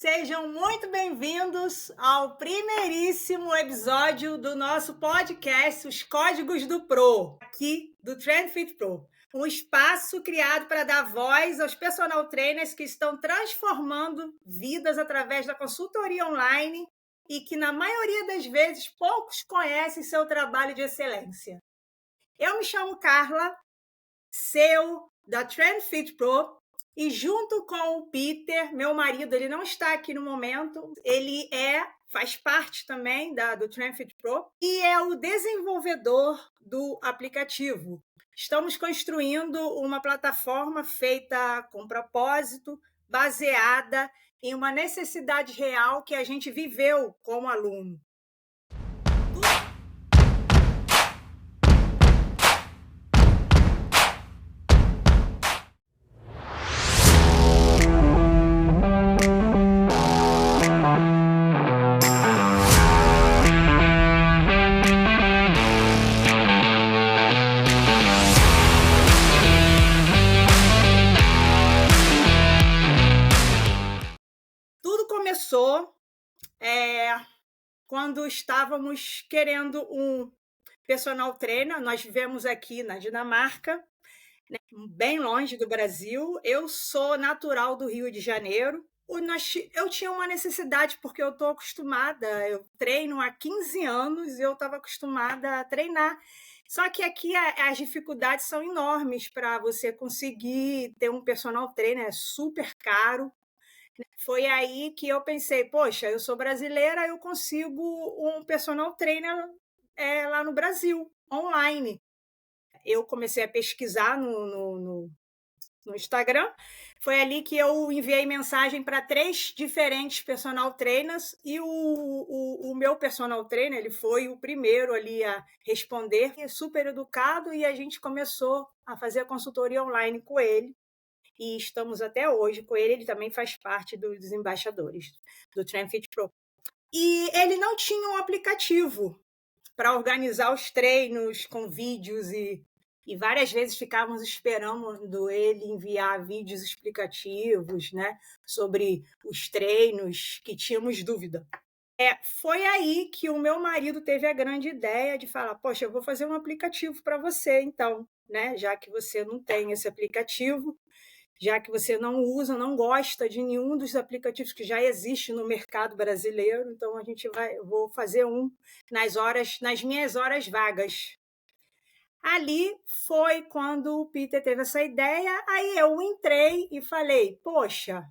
Sejam muito bem-vindos ao primeiríssimo episódio do nosso podcast Os Códigos do Pro, aqui do Trend Fit Pro. Um espaço criado para dar voz aos personal trainers que estão transformando vidas através da consultoria online e que, na maioria das vezes, poucos conhecem seu trabalho de excelência. Eu me chamo Carla, CEO da Trend Fit Pro, e junto com o Peter, meu marido, ele não está aqui no momento, ele faz parte também do Trend Fit Pro e é o desenvolvedor do aplicativo. Estamos construindo uma plataforma feita com propósito, baseada em uma necessidade real que a gente viveu como aluno. Começou quando estávamos querendo um personal trainer. Nós vivemos aqui na Dinamarca, né, bem longe do Brasil. Eu sou natural do Rio de Janeiro. Eu tinha uma necessidade, porque eu estou acostumada, eu treino há 15 anos e eu estava acostumada a treinar. Só que aqui as dificuldades são enormes para você conseguir ter um personal trainer, é super caro. Foi aí que eu pensei, poxa, eu sou brasileira, eu consigo um personal trainer lá no Brasil, online. Eu comecei a pesquisar no Instagram, foi ali que eu enviei mensagem para 3 diferentes personal trainers e o meu personal trainer, ele foi o primeiro ali a responder, super educado, e a gente começou a fazer a consultoria online com ele. E estamos até hoje com ele. Ele também faz parte dos embaixadores do Trend Fit Pro. E ele não tinha um aplicativo para organizar os treinos com vídeos e várias vezes ficávamos esperando ele enviar vídeos explicativos, né, sobre os treinos que tínhamos dúvida. Foi aí que o meu marido teve a grande ideia de falar, poxa, eu vou fazer um aplicativo para você, então, né, já que você não tem esse aplicativo, já que você não usa, não gosta de nenhum dos aplicativos que já existe no mercado brasileiro, então eu vou fazer um nas minhas horas vagas. Ali foi quando o Peter teve essa ideia, aí eu entrei e falei, poxa,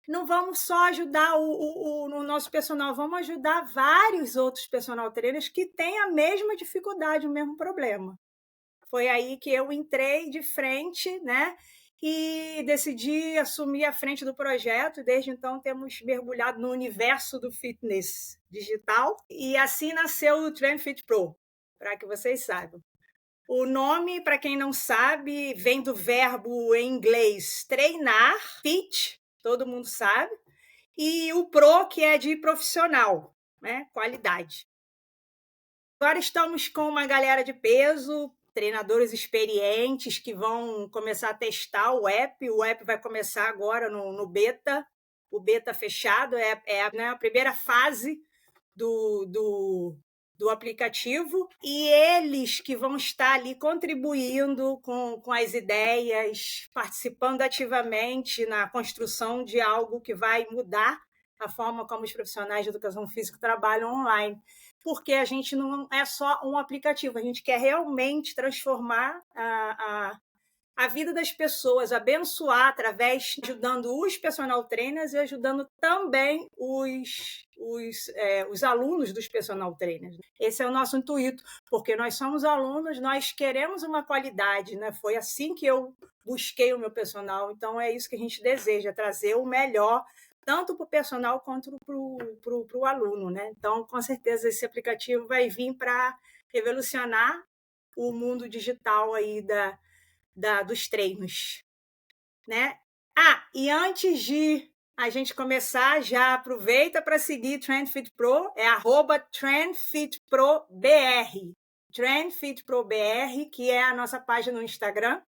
não vamos só ajudar o nosso personal, vamos ajudar vários outros personal trainers que têm a mesma dificuldade, o mesmo problema. Foi aí que eu entrei de frente, né? E decidi assumir a frente do projeto. Desde então temos mergulhado no universo do fitness digital e assim nasceu o Trend Fit Pro, para que vocês saibam. O nome, para quem não sabe, vem do verbo em inglês treinar, fit, todo mundo sabe, e o pro, que é de profissional, né? Qualidade. Agora estamos com uma galera de peso, treinadores experientes que vão começar a testar o app. O app vai começar agora no beta, o beta fechado, né, a primeira fase do aplicativo, e eles que vão estar ali contribuindo com as ideias, participando ativamente na construção de algo que vai mudar a forma como os profissionais de educação física trabalham online. Porque a gente não é só um aplicativo, a gente quer realmente transformar a vida das pessoas, abençoar através, ajudando os personal trainers e ajudando também os alunos dos personal trainers. Esse é o nosso intuito, porque nós somos alunos, nós queremos uma qualidade, né? Foi assim que eu busquei o meu personal, então é isso que a gente deseja, trazer o melhor tanto para o personal quanto para o aluno, né? Então, com certeza, esse aplicativo vai vir para revolucionar o mundo digital aí dos treinos, né? E antes de a gente começar, já aproveita para seguir Trend Fit Pro, é @TrendFitProBR, TrendFitProBR, que é a nossa página no Instagram,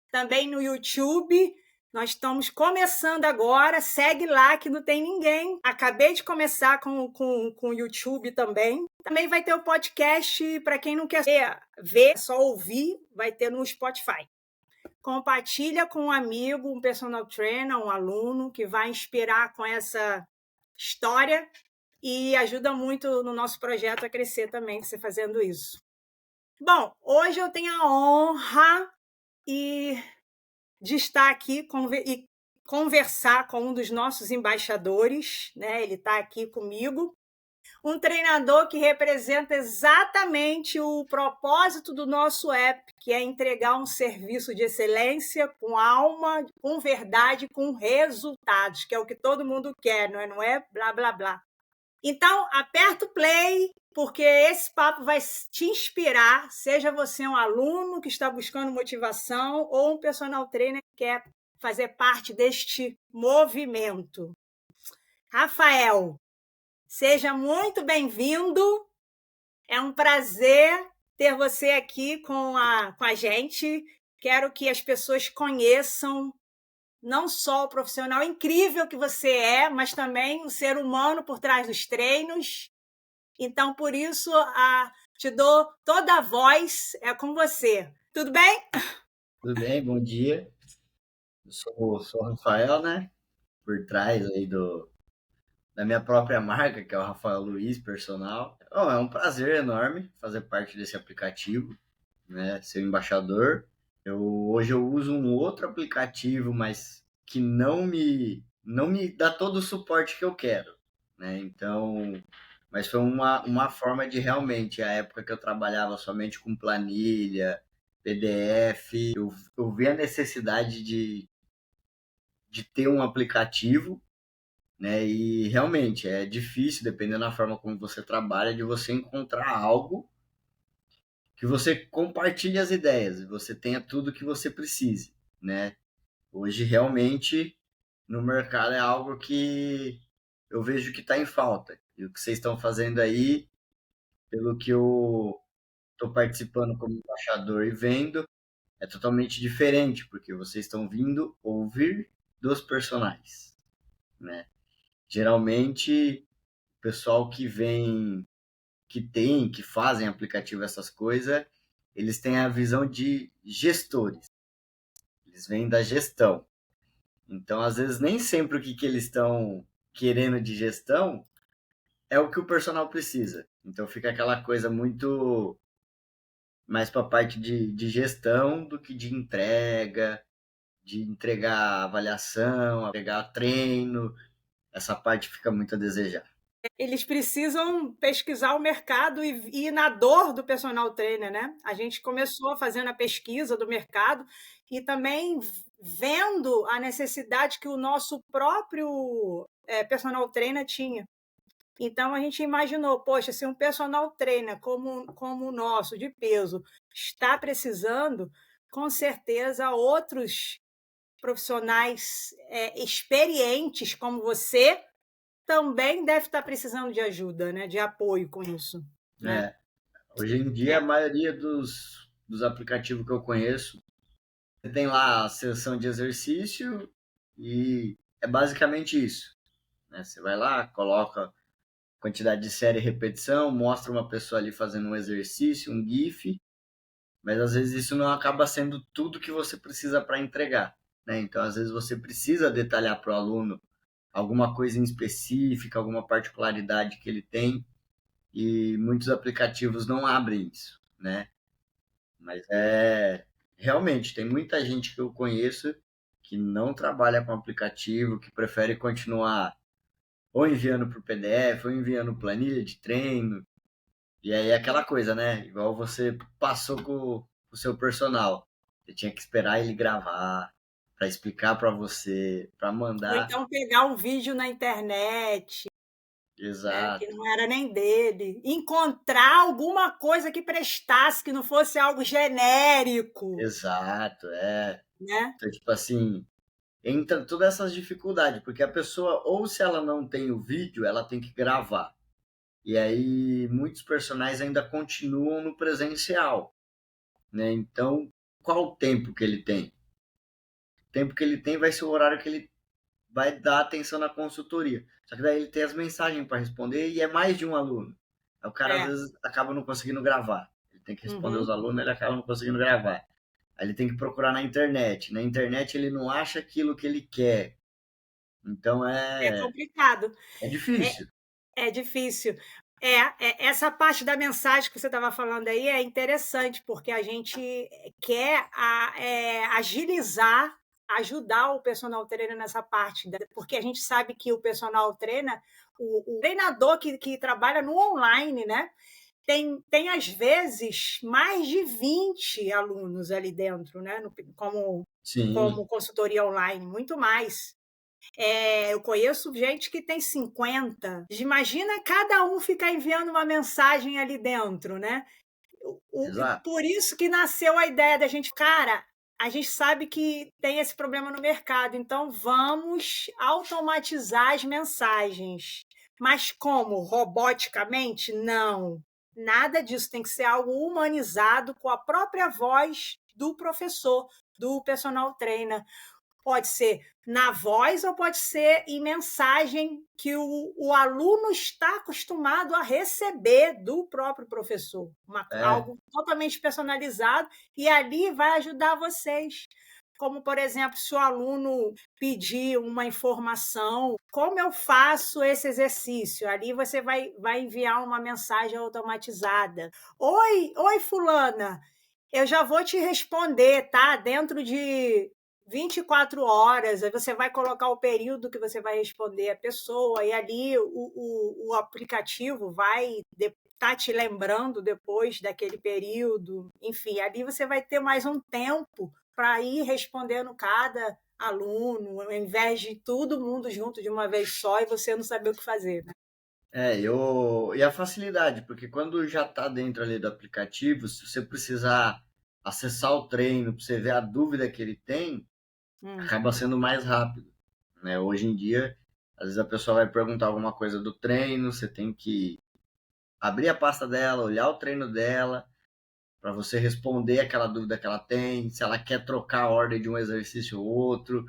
também no YouTube, Nós estamos começando agora, segue lá que não tem ninguém. Acabei de começar com o YouTube também. Também vai ter o podcast para quem não quer ver, só ouvir, vai ter no Spotify. Compartilha com um amigo, um personal trainer, um aluno que vai inspirar com essa história e ajuda muito no nosso projeto a crescer também, você fazendo isso. Bom, hoje eu tenho a honra de estar aqui e conversar com um dos nossos embaixadores, né? Ele está aqui comigo, um treinador que representa exatamente o propósito do nosso app, que é entregar um serviço de excelência com alma, com verdade, com resultados, que é o que todo mundo quer, não é blá, blá, blá. Então, aperta o play, porque esse papo vai te inspirar, seja você um aluno que está buscando motivação ou um personal trainer que quer fazer parte deste movimento. Rafael, seja muito bem-vindo. É um prazer ter você aqui com a gente. Quero que as pessoas conheçam não só o profissional incrível que você é, mas também o ser humano por trás dos treinos. Então, por isso, te dou toda a voz, é com você. Tudo bem? Tudo bem, bom dia. Eu sou o Rafael, né? Por trás aí da minha própria marca, que é o Rafael Luiz Personal. Bom, é um prazer enorme fazer parte desse aplicativo, né? Ser embaixador. Hoje eu uso um outro aplicativo, mas que não me dá todo o suporte que eu quero, né? Então, mas foi uma forma de realmente, a época que eu trabalhava somente com planilha, PDF, eu vi a necessidade de ter um aplicativo, né? E realmente é difícil, dependendo da forma como você trabalha, de você encontrar algo que você compartilhe as ideias, e você tenha tudo que você precise, né? Hoje realmente no mercado é algo que eu vejo que está em falta. E o que vocês estão fazendo aí, pelo que eu estou participando como embaixador e vendo, é totalmente diferente, porque vocês estão vindo ouvir dos personagens, né? Geralmente, o pessoal que vem, que fazem aplicativo, essas coisas, eles têm a visão de gestores, eles vêm da gestão. Então, às vezes, nem sempre o que eles estão querendo de gestão é o que o personal precisa. Então, fica aquela coisa muito mais para a parte de gestão do que de entregar avaliação, entregar treino. Essa parte fica muito a desejar. Eles precisam pesquisar o mercado e ir na dor do personal trainer, né? A gente começou fazendo a pesquisa do mercado e também vendo a necessidade que o nosso próprio personal trainer tinha. Então a gente imaginou, poxa, se um personal trainer como o nosso, de peso, está precisando, com certeza outros profissionais experientes como você também deve estar precisando de ajuda, né? De apoio com isso, né? É, hoje em dia, a maioria dos aplicativos que eu conheço, você tem lá a seção de exercício e é basicamente isso, né? Você vai lá, coloca quantidade de série e repetição, mostra uma pessoa ali fazendo um exercício, um GIF, mas às vezes isso não acaba sendo tudo que você precisa para entregar, né? Então, às vezes você precisa detalhar para o aluno alguma coisa em específica, alguma particularidade que ele tem, e muitos aplicativos não abrem isso, né? Mas realmente tem muita gente que eu conheço que não trabalha com aplicativo, que prefere continuar ou enviando para o PDF, ou enviando planilha de treino. E aí é aquela coisa, né? Igual você passou com o seu personal. Você tinha que esperar ele gravar para explicar para você, para Ou mandar. então pegar um vídeo na internet, né, que Exato, não era nem dele, encontrar alguma coisa que prestasse, que não fosse algo genérico, exato, é. né? Então, tipo assim, entra todas essas dificuldades, porque a pessoa, ou se ela não tem o vídeo, ela tem que gravar. E aí muitos personagens ainda continuam no presencial, né? Então, qual o tempo que ele tem? tempo que ele tem vai ser o horário que ele vai dar atenção na consultoria. Só que daí ele tem as mensagens para responder e é mais de um aluno. Aí o cara às É. vezes acaba não conseguindo gravar. Ele tem que responder os Uhum. alunos, ele acaba não conseguindo gravar. Aí ele tem que procurar na internet. Na internet ele não acha aquilo que ele quer. Então É complicado. é É, difícil. é difícil. Essa parte da mensagem que você estava falando aí é interessante, porque a gente quer agilizar, ajudar o personal trainer nessa parte, porque a gente sabe que o personal trainer, o treinador que trabalha no online, né? Tem, às vezes, mais de 20 alunos ali dentro, né? Como Sim, consultoria online, muito mais. Eu conheço gente que tem 50. Imagina cada um ficar enviando uma mensagem ali dentro, né? exato. Por isso que nasceu a ideia da gente, cara, a gente sabe que tem esse problema no mercado, então vamos automatizar as mensagens. Mas como? Roboticamente? Não. Nada disso, tem que ser algo humanizado com a própria voz do professor, do personal trainer. Pode ser na voz ou pode ser em mensagem que o aluno está acostumado a receber do próprio professor. É, Algo totalmente personalizado, e ali vai ajudar vocês. Como, por exemplo, se o aluno pedir uma informação, como eu faço esse exercício? Ali você vai enviar uma mensagem automatizada. Oi, fulana, eu já vou te responder, tá? Dentro de 24 horas, aí você vai colocar o período que você vai responder a pessoa, e ali o aplicativo vai estar te lembrando depois daquele período. Enfim, ali você vai ter mais um tempo para ir respondendo cada aluno, ao invés de todo mundo junto de uma vez só e você não saber o que fazer, né? e a facilidade, porque quando já está dentro ali do aplicativo, se você precisar acessar o treino, para você ver a dúvida que ele tem, Hum. acaba sendo mais rápido, né? Hoje em dia, às vezes a pessoa vai perguntar alguma coisa do treino, você tem que abrir a pasta dela, olhar o treino dela, para você responder aquela dúvida que ela tem, se ela quer trocar a ordem de um exercício ou outro.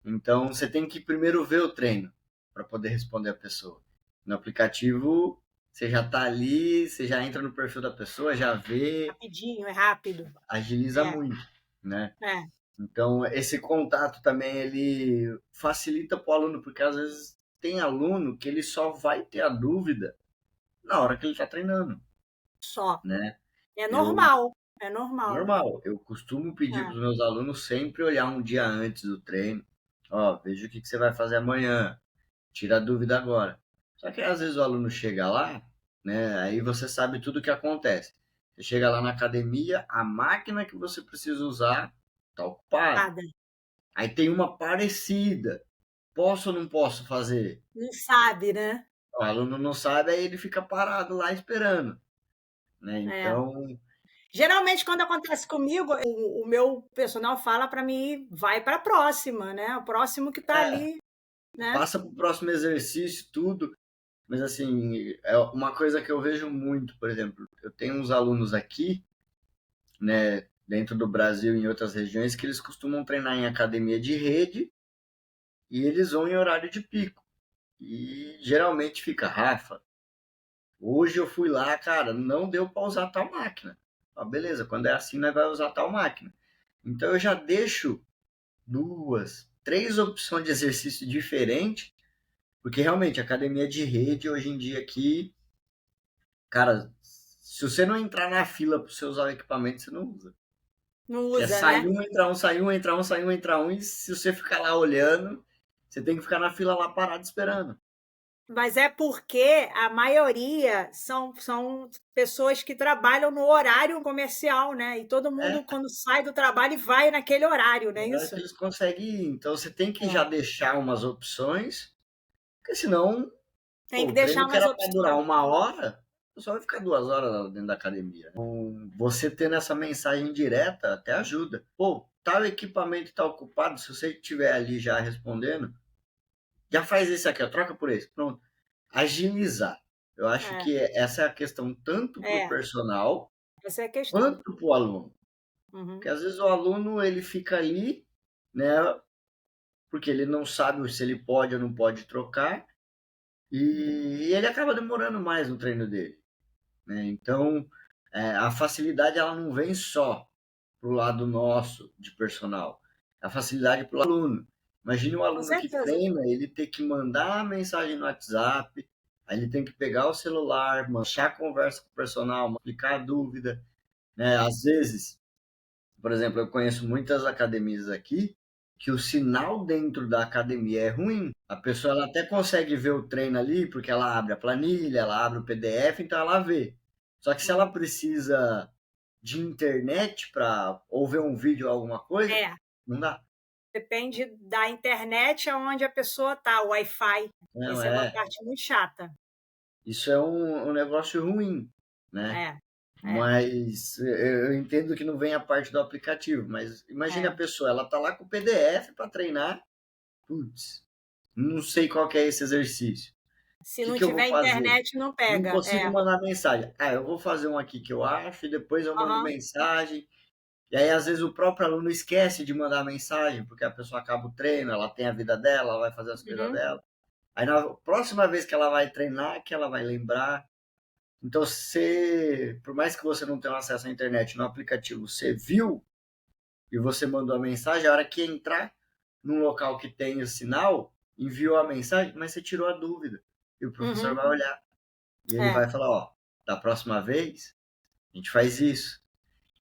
Então, você tem que primeiro ver o treino para poder responder a pessoa. No aplicativo, você já está ali, você já entra no perfil da pessoa, já vê, Rapidinho, é rápido. agiliza É, muito, né? é. Então, esse contato também ele facilita para o aluno, porque às vezes tem aluno que ele só vai ter a dúvida na hora que ele está treinando, Só. né? É Eu, normal, é normal. normal, eu costumo pedir para É. os meus alunos sempre olhar um dia antes do treino. Ó, veja o que você vai fazer amanhã, tira a dúvida agora. Só que às vezes o aluno chega lá, né? Aí você sabe tudo o que acontece. Você chega lá na academia, a máquina que você precisa usar está ocupada. Nada. Aí tem uma parecida. Posso ou não posso fazer? Não sabe, né? O aluno não sabe, aí ele fica parado lá esperando, né? É. Então, Geralmente, quando acontece comigo, o meu personal fala para mim, vai para a próxima, né? O próximo que está é, ali, né? passa para o próximo exercício, tudo. Mas assim, é uma coisa que eu vejo muito, por exemplo, eu tenho uns alunos aqui, né, dentro do Brasil e em outras regiões, que eles costumam treinar em academia de rede e eles vão em horário de pico. E geralmente fica, Rafa, hoje eu fui lá, cara, não deu para usar tal máquina. Ah, beleza, quando é assim, nós vai usar tal máquina. Então eu já deixo duas, três opções de exercício diferentes, porque realmente academia de rede hoje em dia aqui, cara, se você não entrar na fila para você usar o equipamento, você não usa. Não Que é usa, sair né? um, entrar um, sair um, entrar um, sair um, entrar um, e se você ficar lá olhando, você tem que ficar na fila lá parado esperando. Mas é porque a maioria são pessoas que trabalham no horário comercial, né? E todo mundo, É, quando sai do trabalho, vai naquele horário, não é é hora isso? que eles conseguem ir. Então você tem que já É. deixar umas opções, porque senão, Tem pô, que o deixar treino que umas era para durar opções. uma hora, só vai ficar 2 horas lá dentro da academia. Então, você tendo essa mensagem direta até ajuda. Pô, tal equipamento está ocupado, se você estiver ali já respondendo, já faz esse aqui, ó, troca por esse. Pronto. Agilizar. Eu acho É, que essa é a questão tanto para o é, personal essa é a questão. quanto para o aluno. Uhum. Porque às vezes o aluno ele fica ali, né? Porque ele não sabe se ele pode ou não pode trocar, e ele acaba demorando mais no treino dele, né? Então, a facilidade ela não vem só pro lado nosso de personal, a facilidade pro aluno. Imagine um Com aluno que certeza. treina, ele ter que mandar uma mensagem no WhatsApp, aí ele tem que pegar o celular, manchar a conversa com o personal, explicar a dúvida, né? Às vezes, por exemplo, eu conheço muitas academias aqui que o sinal dentro da academia é ruim. A pessoa ela até consegue ver o treino ali porque ela abre a planilha, ela abre o PDF, então ela vê. Só que se ela Uhum. precisa de internet para ou ver um vídeo ou alguma coisa, É, não dá. depende da internet aonde a pessoa tá, o Wi-Fi. Não Essa é uma é. parte muito chata. Isso é um negócio ruim, né? É, é, Mas eu entendo que não vem a parte do aplicativo, mas imagine a é. pessoa, ela tá lá com o PDF para treinar, putz, não sei qual que é esse exercício. Se O que não que eu vou tiver fazer? internet, não Não pega. consigo É. mandar mensagem. Ah, eu vou fazer um aqui que eu acho, e depois eu mando Aham. mensagem. E aí, às vezes, o próprio aluno esquece de mandar mensagem, porque a pessoa acaba o treino, ela tem a vida dela, ela vai fazer as coisas Uhum. dela. Aí, na próxima vez que ela vai treinar, que ela vai lembrar. Então, você, por mais que você não tenha acesso à internet no aplicativo, você viu e você mandou a mensagem, a hora que entrar num local que tem o sinal, enviou a mensagem, mas você tirou a dúvida. E o professor Uhum. vai olhar. E ele É. vai falar, ó, da próxima vez a gente faz isso.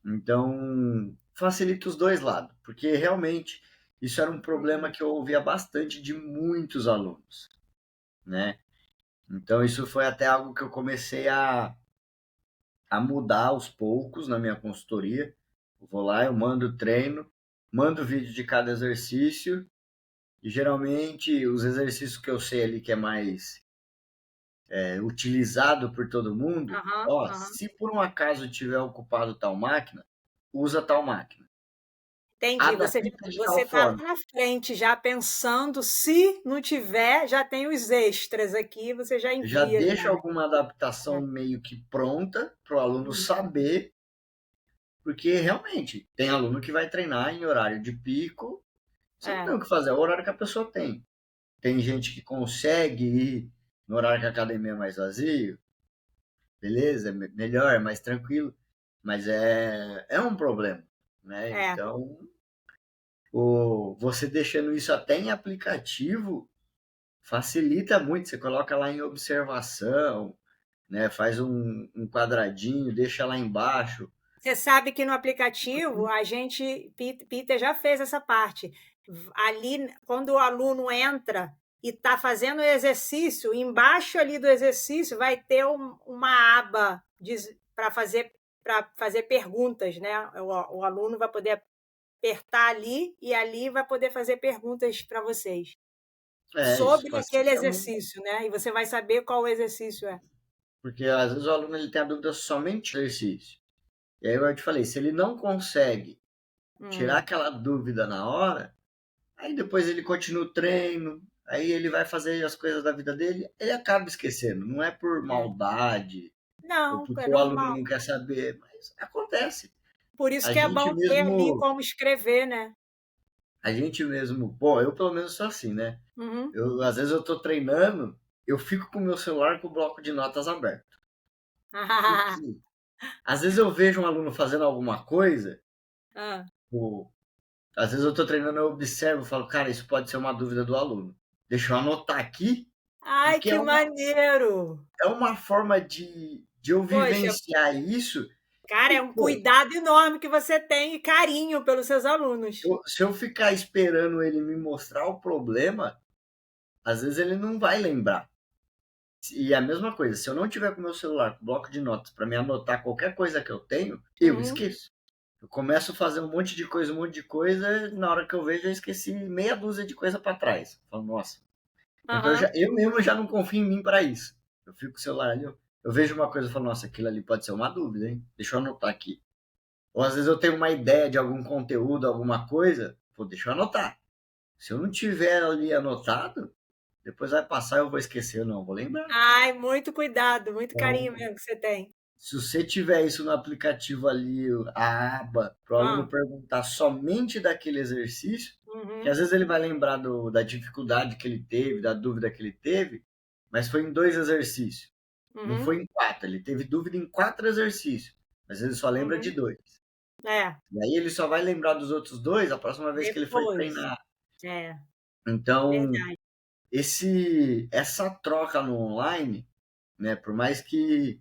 Então, facilita os dois lados, porque realmente isso era um problema Uhum. que eu ouvia bastante de muitos alunos, né? Então, isso foi até algo que eu comecei a mudar aos poucos na minha consultoria. Eu vou lá, eu mando o treino, mando o vídeo de cada exercício, e geralmente os exercícios que eu sei ali que é mais utilizado por todo mundo, Aham, ó, aham. se por um acaso tiver ocupado tal máquina, usa tal máquina. Entendi. Você Adapta de tal você tá lá forma. na frente já pensando, se não tiver, já tem os extras aqui, você já Já envia já, deixa né. alguma adaptação É. meio que pronta para o aluno Uhum. saber, porque realmente tem aluno que vai treinar em horário de pico, você não tem É. o que fazer, é o horário que a pessoa tem. Tem gente que consegue ir no horário que a academia é mais vazio, beleza, é melhor, é mais tranquilo, mas é um problema, né? É. Então, você deixando isso até em aplicativo facilita muito. Você coloca lá em observação, né? Faz um quadradinho, deixa lá embaixo. Você sabe que no aplicativo a gente Peter já fez essa parte. Ali, quando o aluno entra e está fazendo o exercício, embaixo ali do exercício vai ter uma aba para fazer perguntas, né? O aluno vai poder apertar ali e ali vai poder fazer perguntas para vocês Isso sobre aquele facilita muito, exercício, né? E você vai saber qual o exercício é. porque às vezes o aluno ele tem a dúvida somente do exercício. E aí eu te falei, se ele não consegue tirar Hum, aquela dúvida na hora, aí depois ele continua o treino, aí ele vai fazer as coisas da vida dele, ele acaba esquecendo. Não é por é. maldade ou Não, é porque o aluno normal. não quer saber, mas acontece. Por isso A que é gente bom ter ali mesmo, como escrever, né? a gente mesmo, bom, eu pelo menos sou assim, né? Uhum. Eu às vezes eu tô treinando, eu fico com o meu celular com o bloco de notas aberto. Porque às vezes eu vejo um aluno fazendo alguma coisa, Ah. ou às vezes eu tô treinando, eu observo, e falo, cara, isso pode ser uma dúvida do aluno. Deixa eu anotar aqui, Ai, porque que maneiro! é uma forma de eu Poxa, vivenciar isso. cara, E, é um pô, cuidado enorme que você tem e carinho pelos seus alunos. se eu ficar esperando ele me mostrar o problema, às vezes ele não vai lembrar. E a mesma coisa, se eu não tiver com o meu celular, com bloco de notas, para me anotar qualquer coisa que eu tenho, eu Uhum. esqueço. Eu começo a fazer um monte de coisa, na hora que eu vejo, eu esqueci meia dúzia de coisa para trás. Eu falo, nossa. Então Aham. eu mesmo já não confio em mim para isso. Eu fico com o celular ali, eu vejo uma coisa e falo, nossa, aquilo ali pode ser uma dúvida, hein? Deixa eu anotar aqui. Ou às vezes eu tenho uma ideia de algum conteúdo, alguma coisa, pô, deixa eu anotar. Se eu não tiver ali anotado, depois vai passar e eu vou esquecer, eu não vou lembrar. Ai, muito cuidado, muito carinho Então, mesmo que você tem. se você tiver isso no aplicativo ali, a aba, para o aluno Ah. perguntar somente daquele exercício, Que às vezes ele vai lembrar da dificuldade que ele teve, da dúvida que ele teve, mas foi em 2 exercícios. Não foi em 4. Ele teve dúvida em 4 exercícios, mas ele só lembra de 2. É, E aí ele só vai lembrar dos outros 2 a próxima vez que ele for depois. treinar. É, Então, verdade. essa troca no online, né, por mais que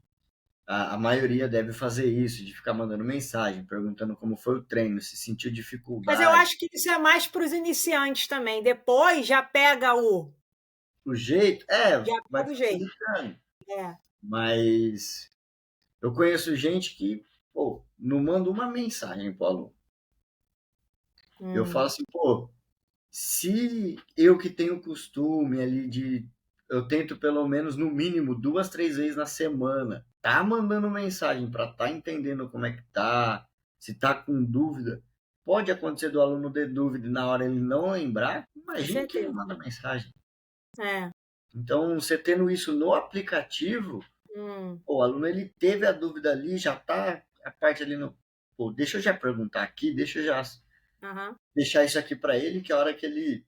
a maioria deve fazer isso, de ficar mandando mensagem, perguntando como foi o treino, se sentiu Mas eu dificuldade, acho que isso é mais para os iniciantes também. Depois já pega o jeito, já vai pega o jeito. facilitando. É. Mas eu conheço gente que, pô, não manda uma mensagem pro aluno. Eu Hum. falo assim, pô, se eu que tenho costume ali eu tento pelo menos no mínimo 2, 3 vezes na semana, tá mandando mensagem para tá entendendo como é que tá, se tá com dúvida, pode acontecer do aluno ter dúvida e na hora ele não lembrar, Com imagine que ele certeza. manda mensagem. É. Então, você tendo isso no aplicativo, Hum. o aluno ele teve a dúvida ali, já tá a parte ali no, pô, deixa eu já perguntar aqui, deixa eu já Aham. deixar isso aqui para ele, que a hora que ele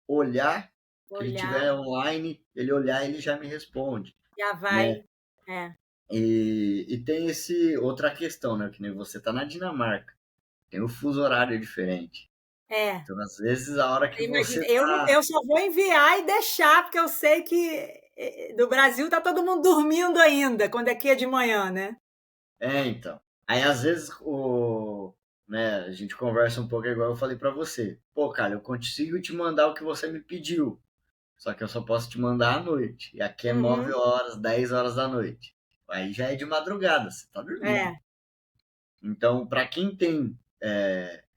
olhar, que ele Olhar, tiver online, ele olhar, ele já me responde, já né? vai. É. E tem esse outra questão, né? Que nem você tá na Dinamarca, tem o fuso horário diferente. É. Então, às vezes, a hora que você Imagina, eu, tá. eu só vou enviar e deixar, porque eu sei que do Brasil tá todo mundo dormindo ainda, quando aqui é de manhã, né? Então. Aí, às vezes, né, a gente conversa um pouco igual eu falei pra você. Pô, cara, eu consigo te mandar o que você me pediu, só que eu só posso te mandar à noite. E aqui é 9 Uhum. horas, 10 horas da noite. Aí já é de madrugada, você tá dormindo. É. Então, para quem tem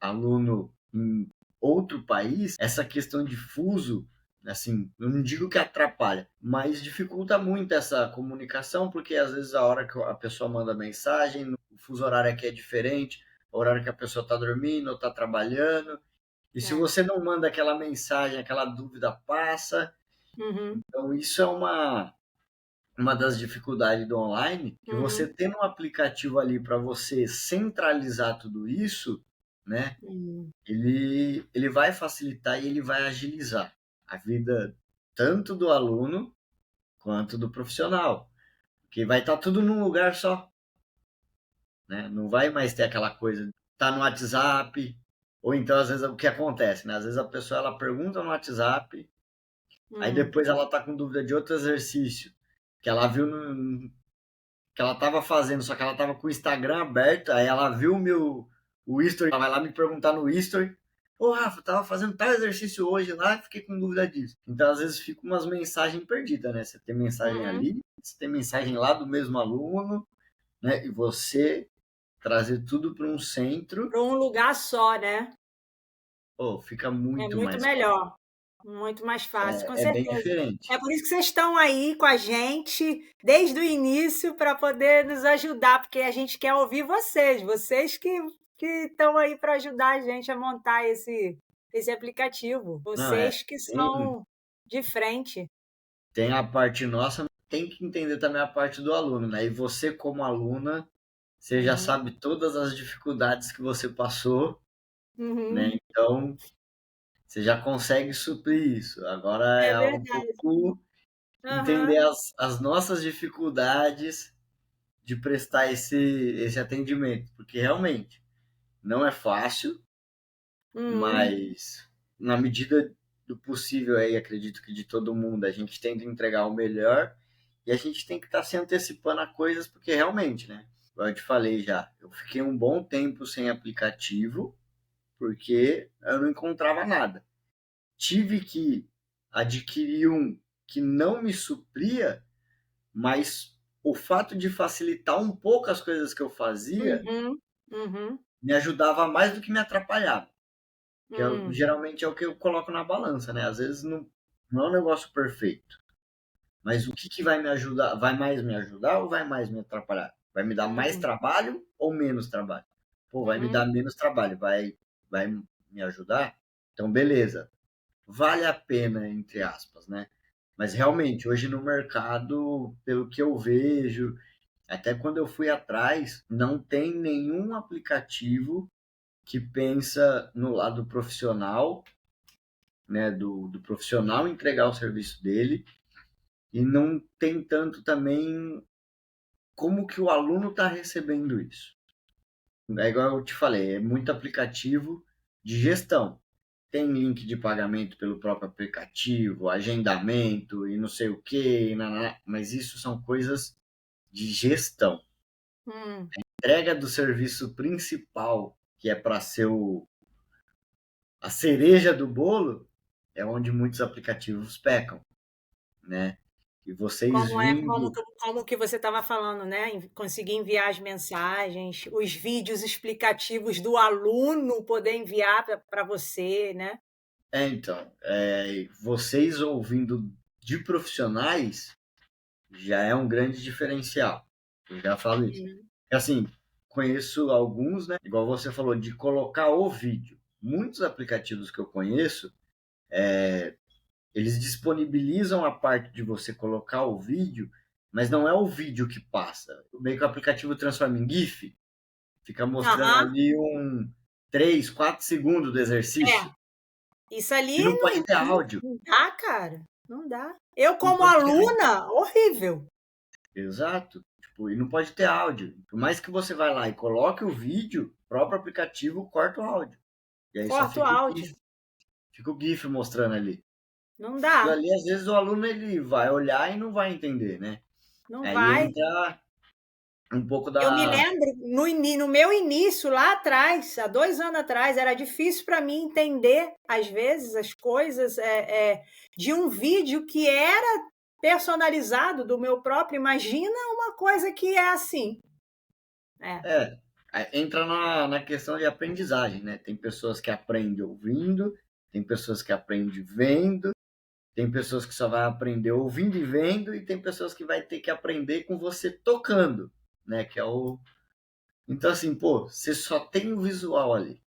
aluno em outro país, essa questão de fuso, assim, eu não digo que atrapalha, mas dificulta muito essa comunicação, porque às vezes a hora que a pessoa manda mensagem, o fuso horário aqui é diferente, o horário que a pessoa está dormindo ou está trabalhando, e se É. você não manda aquela mensagem, aquela dúvida passa. Uhum. Então, isso é uma das dificuldades do online, que você Uhum. tendo um aplicativo ali para você centralizar tudo isso, né? Uhum. Ele vai facilitar e ele vai agilizar a vida tanto do aluno quanto do profissional, porque vai estar tudo num lugar só, né? Não vai mais ter aquela coisa, tá no WhatsApp, ou então às vezes o que acontece, né? Às vezes a pessoa ela pergunta no WhatsApp, aí Uhum. depois ela tá com dúvida de outro exercício que ela viu que ela tava fazendo, só que ela tava com o Instagram aberto, aí ela viu o history, ela vai lá me perguntar no history, ô Rafa, tava fazendo tal exercício hoje lá e fiquei com dúvida disso. Então, às vezes, fica umas mensagens perdidas, né? Você tem mensagem Uhum. ali, você tem mensagem lá do mesmo aluno, né? E você trazer tudo para um centro, Para um lugar só, né? pô, fica É muito muito mais fácil. melhor, muito mais fácil, com É bem certeza. diferente. É por isso que vocês estão aí com a gente desde o início para poder nos ajudar, porque a gente quer ouvir vocês, que estão aí para ajudar a gente a montar esse aplicativo, Não, vocês que tem, são de frente. tem a parte nossa, tem que entender também a parte do aluno, né? E você, como aluna, você já Uhum. sabe todas as dificuldades que você passou, né? Uhum. Então, você já consegue suprir isso. Agora É é um verdade. pouco entender Aham. as nossas dificuldades de prestar esse atendimento, porque realmente não é fácil, Uhum. mas na medida do possível aí, acredito que de todo mundo, a gente tenta entregar o melhor e a gente tem que estar se antecipando a coisas, porque realmente, né? Como eu te falei já, eu fiquei um bom tempo sem aplicativo, porque eu não encontrava nada. Tive que adquirir um que não me supria, mas o fato de facilitar um pouco as coisas que eu fazia Uhum. Uhum. me ajudava mais do que me atrapalhava. Que Uhum. geralmente é o que eu coloco na balança, né? Às vezes não é um negócio perfeito, mas o que vai me ajudar? Vai mais me ajudar ou vai mais me atrapalhar? Vai me dar mais Uhum. trabalho ou menos trabalho? Pô, vai me Uhum. dar menos trabalho, vai me ajudar? Então, beleza. Vale a pena, entre aspas, né? Mas realmente, hoje no mercado, pelo que eu vejo, até quando eu fui atrás, não tem nenhum aplicativo que pensa no lado profissional né, do profissional entregar o serviço dele, e não tem tanto também como que o aluno está recebendo isso. É igual eu te falei, é muito aplicativo de gestão. Tem link de pagamento pelo próprio aplicativo, agendamento e não sei o que, mas isso são coisas de gestão. Hum. Entrega do serviço principal, que é para ser a cereja do bolo, é onde muitos aplicativos pecam, né? E vocês vindo. Como que você estava falando, né? Conseguir enviar as mensagens, os vídeos explicativos do aluno poder enviar para você, né? Então, vocês ouvindo de profissionais já é um grande diferencial. Eu já falo isso. Assim, conheço alguns, né? Igual você falou, de colocar o vídeo. Muitos aplicativos que eu conheço, eles disponibilizam a parte de você colocar o vídeo, mas não é o vídeo que passa. Meio que o aplicativo transforma em GIF, fica mostrando ali 3, 4 segundos do exercício. Isso ali E não pode ter áudio. Não dá, cara. Não dá. Eu, como aluna, horrível. Exato. Tipo, e não pode ter áudio. Por mais que você vai lá e coloque o vídeo, o próprio aplicativo corta o áudio. E aí Corta o áudio. Fica o GIF mostrando ali. Não dá. E ali, às vezes, o aluno ele vai olhar e não vai entender, né? Não aí vai. entra um pouco da... Eu me lembro, no meu início, lá atrás, há 2 anos atrás, era difícil para mim entender, às vezes, as coisas de um vídeo que era personalizado do meu próprio. Imagina uma coisa que é assim. Entra na questão de aprendizagem, né? Tem pessoas que aprendem ouvindo, tem pessoas que aprendem vendo, tem pessoas que só vai aprender ouvindo e vendo, e tem pessoas que vai ter que aprender com você tocando, né? Que é o... Então, assim, pô, você só tem o visual ali.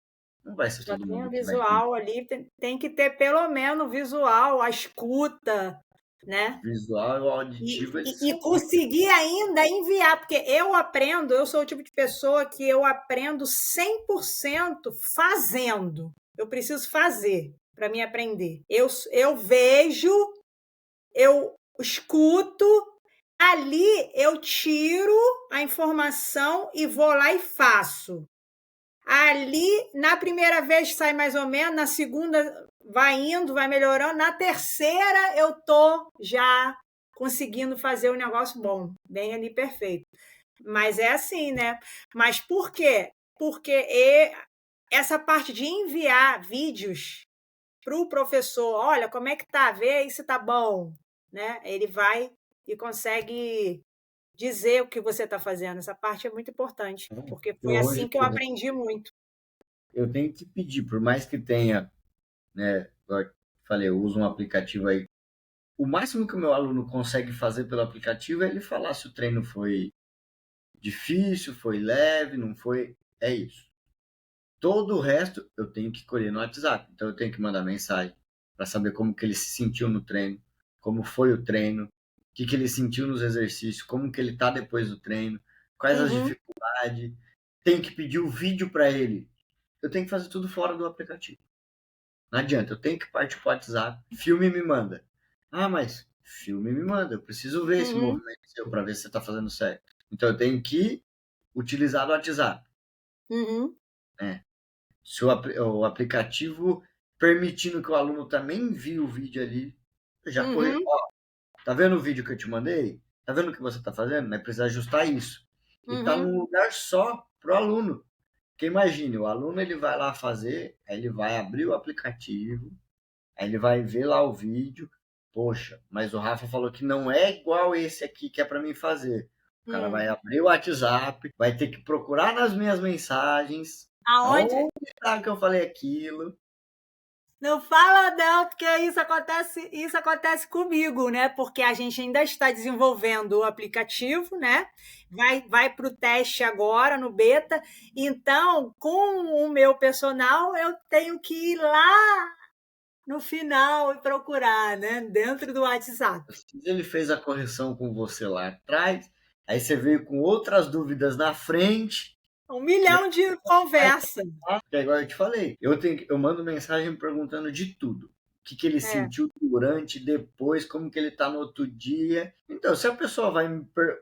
Não vai ser todo mundo que vai entender. Visual ali, tem que ter pelo menos o visual, a escuta, né? Visual e o auditivo, E conseguir ainda enviar, porque eu sou o tipo de pessoa que eu aprendo 100% fazendo. Eu preciso fazer para me aprender. Eu vejo, eu escuto, ali eu tiro a informação e vou lá e faço. Ali, na primeira vez sai mais ou menos, na segunda vai indo, vai melhorando, na terceira eu tô já conseguindo fazer um negócio bom, bem ali perfeito. Mas é assim, né? Mas por quê? Porque essa parte de enviar vídeos para o professor, olha, como é que tá? Vê aí se tá bom, né? Ele vai e consegue dizer o que você está fazendo. Essa parte é muito importante, porque foi assim que eu aprendi muito. Eu tenho que pedir, por mais que tenha, né? Eu falei, eu uso um aplicativo aí. O máximo que o meu aluno consegue fazer pelo aplicativo é ele falar se o treino foi difícil, foi leve, não foi. É isso. Todo o resto eu tenho que colher no WhatsApp. Então eu tenho que mandar mensagem para saber como que ele se sentiu no treino, como foi o treino, o que ele sentiu nos exercícios, como que ele tá depois do treino, quais as dificuldades. Tenho que pedir o vídeo para ele. Eu tenho que fazer tudo fora do aplicativo. Não adianta, eu tenho que partir para o WhatsApp. Filme me manda. Ah, mas filme me manda. Eu preciso ver esse movimento seu para ver se você está fazendo certo. Então eu tenho que utilizar o WhatsApp. Se o aplicativo permitindo que o aluno também envie o vídeo ali, eu já corri. Ó, tá vendo o vídeo que eu te mandei? Tá vendo o que você tá fazendo? Vai precisar ajustar isso. E tá num lugar só pro aluno. Porque imagine, o aluno ele vai lá fazer, aí ele vai abrir o aplicativo, aí ele vai ver lá o vídeo. Poxa, mas o Rafa falou que não é igual esse aqui que é para mim fazer. O cara vai abrir o WhatsApp, vai ter que procurar nas minhas mensagens. Aonde está que eu falei aquilo? Não fala não, porque isso acontece comigo, né? Porque a gente ainda está desenvolvendo o aplicativo, né? Vai para o teste agora no beta. Então, com o meu personal, eu tenho que ir lá no final e procurar, né? Dentro do WhatsApp. Ele fez a correção com você lá atrás, aí você veio com outras dúvidas na frente. 1 milhão de conversa. É igual eu te falei, eu mando mensagem perguntando de tudo. O que ele É. sentiu durante, depois, como que ele está no outro dia. Então, se a pessoa vai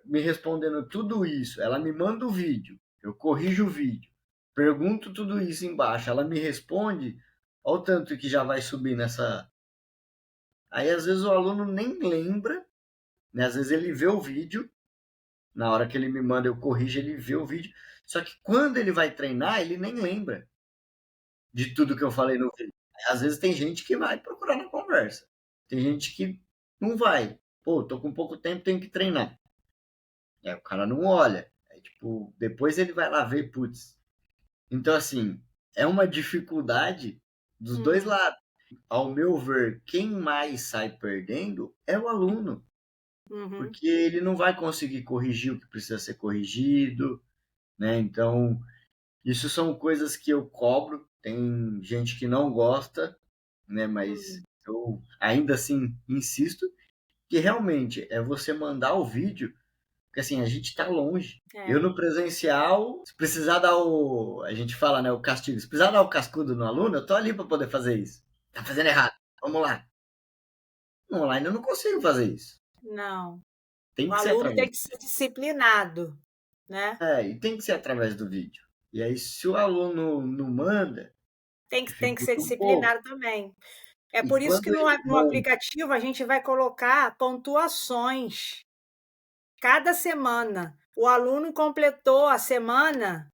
me respondendo tudo isso, ela me manda o vídeo, eu corrijo o vídeo, pergunto tudo isso embaixo, ela me responde, olha o tanto que já vai subir nessa. Aí, às vezes, o aluno nem lembra, né? Às vezes ele vê o vídeo, na hora que ele me manda, eu corrijo, ele vê o vídeo. Só que quando ele vai treinar, ele nem lembra de tudo que eu falei no vídeo. Às vezes tem gente que vai procurar na conversa. Tem gente que não vai. Pô, tô com pouco tempo, tenho que treinar. Aí o cara não olha. Aí, tipo, depois ele vai lá ver, putz. Então, assim, é uma dificuldade dos dois Hum, lados. Ao meu ver, quem mais sai perdendo é o aluno. uhum, Porque ele não vai conseguir corrigir o que precisa ser corrigido, né? Então, isso são coisas que eu cobro. Tem gente que não gosta, né? Mas uhum. eu ainda assim insisto que realmente é você mandar o vídeo, porque assim, a gente tá longe. Eu É. no presencial, se precisar dar o, a gente fala, né, o castigo, se precisar dar o cascudo no aluno, eu tô ali para poder fazer isso. Tá fazendo errado. Vamos lá. No online eu não consigo fazer isso. Não. Tem O que ser aluno através. tem que ser disciplinado, né? E tem que ser através do vídeo. E aí, se o aluno não manda, Tem que ser dificulta um pouco. disciplinado também. É E por isso que quando no, ele no manda, aplicativo a gente vai colocar pontuações cada semana. O aluno completou a semana,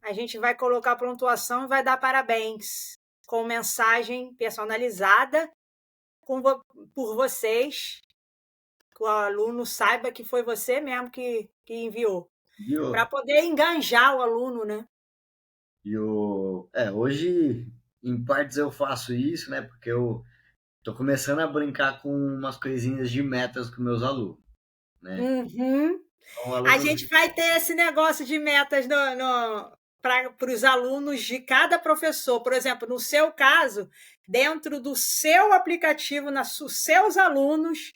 a gente vai colocar a pontuação e vai dar parabéns, com mensagem personalizada por vocês, que o aluno saiba que foi você mesmo que enviou, para viu? poder enganjar o aluno, né? Hoje, em partes eu faço isso, né? Porque eu tô começando a brincar com umas coisinhas de metas com meus alunos, né? Uhum. Então, A alunos, gente vai ter esse negócio de metas para os alunos de cada professor. Por exemplo, no seu caso, dentro do seu aplicativo, nos seus alunos,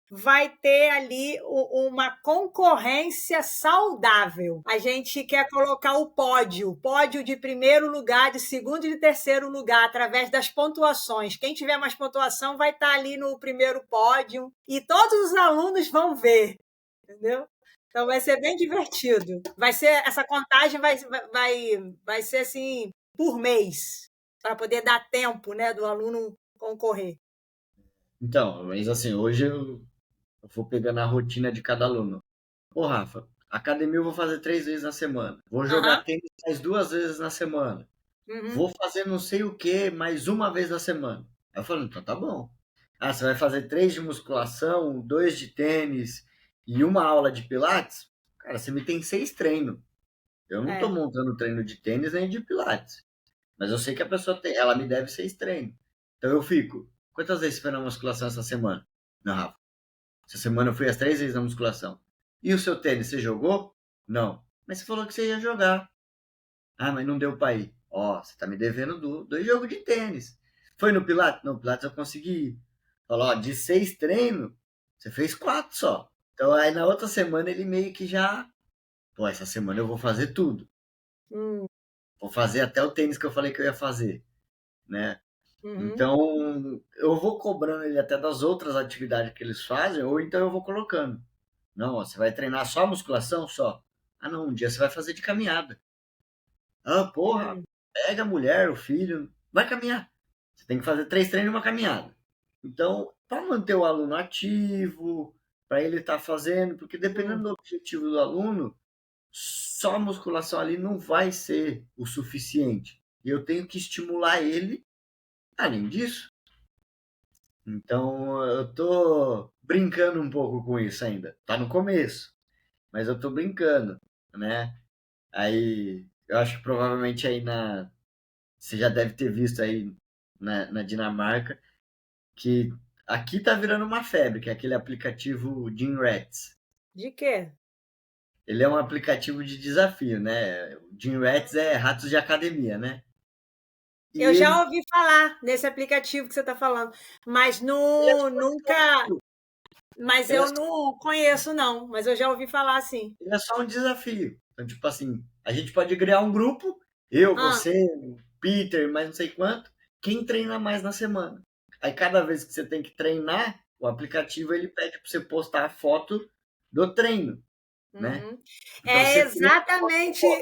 vai ter ali uma concorrência saudável. A gente quer colocar o pódio de primeiro lugar, de segundo e de terceiro lugar, através das pontuações. Quem tiver mais pontuação vai estar ali no primeiro pódio e todos os alunos vão ver, entendeu? Então vai ser bem divertido. Vai ser essa contagem vai ser assim por mês, para poder dar tempo, né, do aluno concorrer. então, mas assim, hoje eu vou pegando a rotina de cada aluno. Ô, Rafa, academia eu vou fazer 3 vezes na semana. Vou jogar Aham. tênis mais 2 vezes na semana. Uhum. Vou fazer não sei o que mais uma vez na semana. Aí eu falo, então tá bom. Ah, você vai fazer 3 de musculação, 2 de tênis e uma aula de pilates? Cara, você me tem 6 treinos. Eu não tô É. montando treino de tênis nem de pilates. Mas eu sei que a pessoa tem, ela me deve 6 treinos. Então eu fico, quantas vezes você foi na musculação essa semana? Não, Rafa. Essa semana eu fui as 3 vezes na musculação. E o seu tênis, você jogou? Não. Mas você falou que você ia jogar. Ah, mas não deu pra ir. Ó, você tá me devendo 2 jogos de tênis. Foi no Pilates? No Pilates eu consegui ir. Falou, ó, de 6 treinos, você fez 4 só. Então aí na outra semana ele meio que já. Pô, essa semana eu vou fazer tudo. Hum. Vou fazer até o tênis que eu falei que eu ia fazer, né? Uhum. Então eu vou cobrando ele até das outras atividades que eles fazem, ou então eu vou colocando. Não, ó, você vai treinar só musculação? Só. Ah, não, um dia você vai fazer de caminhada. Ah, porra, Hum. pega a mulher, o filho, vai caminhar. Você tem que fazer 3 treinos e uma caminhada. Então, para manter o aluno ativo, para ele estar fazendo, porque dependendo Hum. do objetivo do aluno, só a musculação ali não vai ser o suficiente. E eu tenho que estimular ele além disso. Então, eu tô brincando um pouco com isso ainda. Tá no começo, mas eu tô brincando, né? Aí, eu acho que provavelmente aí você já deve ter visto aí na Dinamarca que aqui tá virando uma febre, que é aquele aplicativo Gym Rats. De quê? Ele é um aplicativo de desafio, né? O Gym Rats é ratos de academia, né? E Eu ele, já ouvi falar nesse aplicativo que você está falando, mas ele é nunca. Mas ele é eu só, não conheço, não. Mas eu já ouvi falar assim. ele é só um desafio. Então, tipo assim, a gente pode criar um grupo, eu, Ah, você, o Peter, mais não sei quanto, quem treina mais na semana. Aí cada vez que você tem que treinar, o aplicativo ele pede para você postar a foto do treino, né? Uhum. Então você cria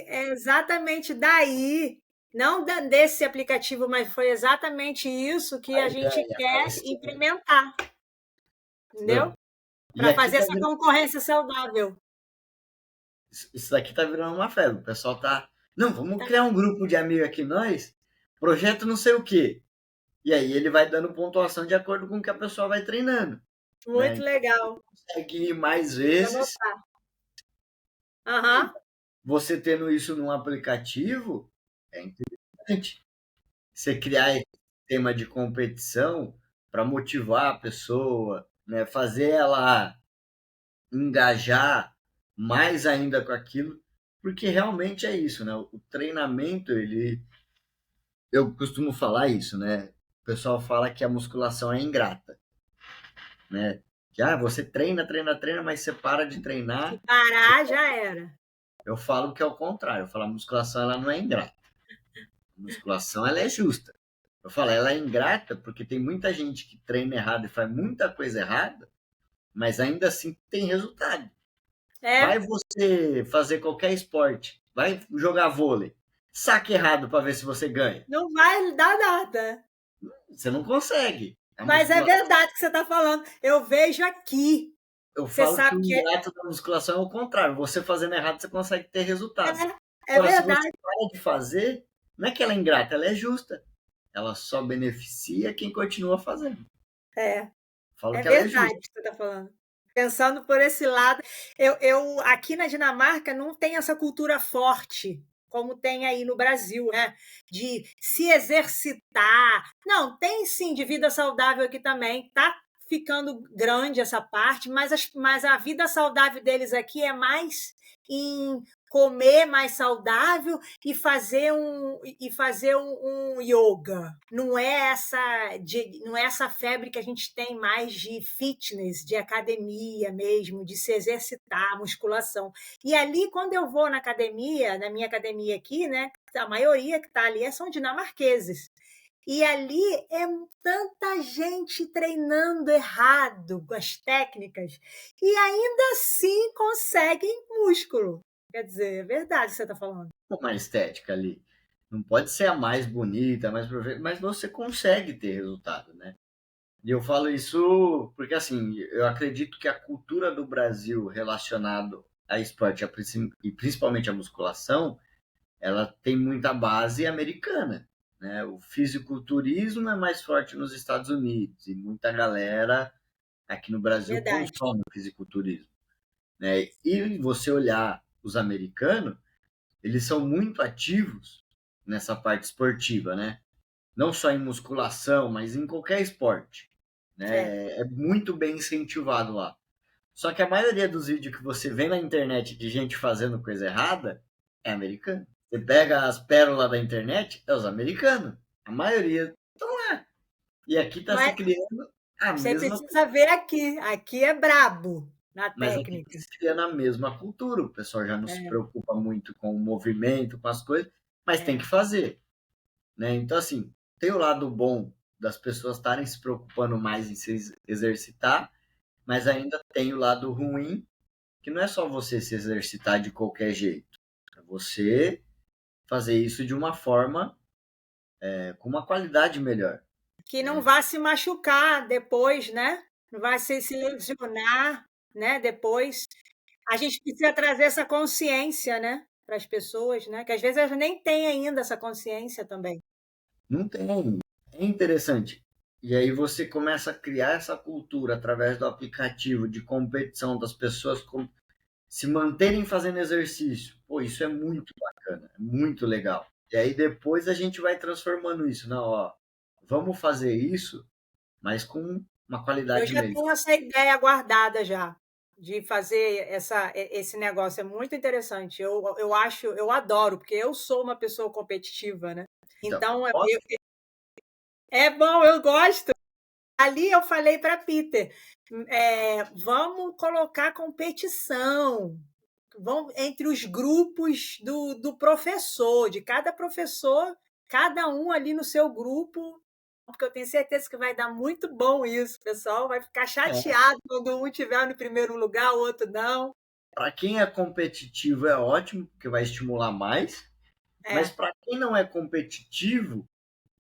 É exatamente daí, não desse aplicativo, mas foi exatamente isso que a a gente ideia, a quer essência. implementar, entendeu? Não. E Para aqui fazer tá essa virando, concorrência saudável. isso daqui tá virando uma febre. O pessoal tá, não, vamos Tá criar um grupo de amigos aqui nós, projeto não sei o quê. E aí ele vai dando pontuação de acordo com o que a pessoa vai treinando, né? muito Então legal. consegue ir mais Vou vezes. anotar. Aham. Você tendo isso num aplicativo é interessante. Você criar esse sistema de competição para motivar a pessoa, né? Fazer ela engajar mais ainda com aquilo, porque realmente é isso, né? O treinamento, ele, eu costumo falar isso, né? O pessoal fala que a musculação é ingrata, né? Que você treina, treina, treina, mas você para de Se treinar. parar, já era. Eu falo que é o contrário. Eu falo a musculação ela não é ingrata. A musculação ela é justa. Eu falo, ela é ingrata porque tem muita gente que treina errado e faz muita coisa errada, mas ainda assim tem resultado. É, Vai você fazer qualquer esporte, vai jogar vôlei, saque errado para ver se você ganha. não vai dar nada. Você não consegue. A Mas é musculação, verdade o que você está falando. Eu vejo aqui. eu Você falo que o sabe que ingrato da musculação é o contrário. Você fazendo errado, você consegue ter resultado. é Agora, se você verdade. para de fazer, não é que ela é ingrata, ela é justa. Ela só beneficia quem continua fazendo. É, Falo é que ela é verdade justa. o que você está falando. Pensando por esse lado, eu aqui na Dinamarca não tem essa cultura forte como tem aí no Brasil, né? De se exercitar. Não, tem sim de vida saudável aqui também. Tá ficando grande essa parte, mas a vida saudável deles aqui é mais em comer mais saudável e fazer um yoga. Não é essa febre que a gente tem mais de fitness, de academia mesmo, de se exercitar, musculação. E ali, quando eu vou na academia, na minha academia aqui, né, a maioria que está ali são dinamarqueses. E ali é tanta gente treinando errado com as técnicas e ainda assim conseguem músculo. Quer dizer, é verdade o que você está falando. Uma estética ali. Não pode ser a mais bonita, a mais perfeita, mas você consegue ter resultado, né? E eu falo isso porque, assim, eu acredito que a cultura do Brasil relacionado a esporte e principalmente a musculação, ela tem muita base americana, né? O fisiculturismo é mais forte nos Estados Unidos e muita galera aqui no Brasil Verdade. consome o fisiculturismo, né? E você olhar os americanos, eles são muito ativos nessa parte esportiva, né? Não só em musculação, mas em qualquer esporte, É. né? É muito bem incentivado lá. Só que a maioria dos vídeos que você vê na internet de gente fazendo coisa errada é americano. Você pega as pérolas da internet, é os americanos. A maioria estão lá. E aqui está se Mas criando a você mesma precisa ver aqui. Aqui é brabo na Mas aqui está técnica. se criando a mesma cultura. O pessoal já não se É, preocupa muito com o movimento, com as coisas, mas tem é. que fazer, né? Então, assim, tem o lado bom das pessoas estarem se preocupando mais em se exercitar, mas ainda tem o lado ruim, que não é só você se exercitar de qualquer jeito. É você fazer isso de uma forma, com uma qualidade melhor, Que não né? vá se machucar depois, né? Não vai se lesionar, né? Depois. A gente precisa trazer essa consciência, né? Para as pessoas, né? Que às vezes elas nem têm ainda essa consciência também. Não tem. É interessante. E aí você começa a criar essa cultura através do aplicativo de competição das pessoas se manterem fazendo exercício. Pô, isso é muito bacana, é muito legal. E aí depois a gente vai transformando isso. Não, ó, vamos fazer isso, mas com uma Eu qualidade já melhor. tenho essa ideia guardada já, de fazer esse negócio. É muito interessante. Eu acho, eu adoro, porque eu sou uma pessoa competitiva, né? Então, Então, posso? é bom, eu gosto. Ali eu falei para Peter, vamos colocar competição. Vão entre os grupos do professor, de cada professor, cada um ali no seu grupo. porque eu tenho certeza que vai dar muito bom isso, o pessoal vai ficar É. chateado quando um tiver no primeiro lugar, o outro não. Para quem é competitivo é ótimo, porque vai estimular mais, mas É. para quem não é competitivo,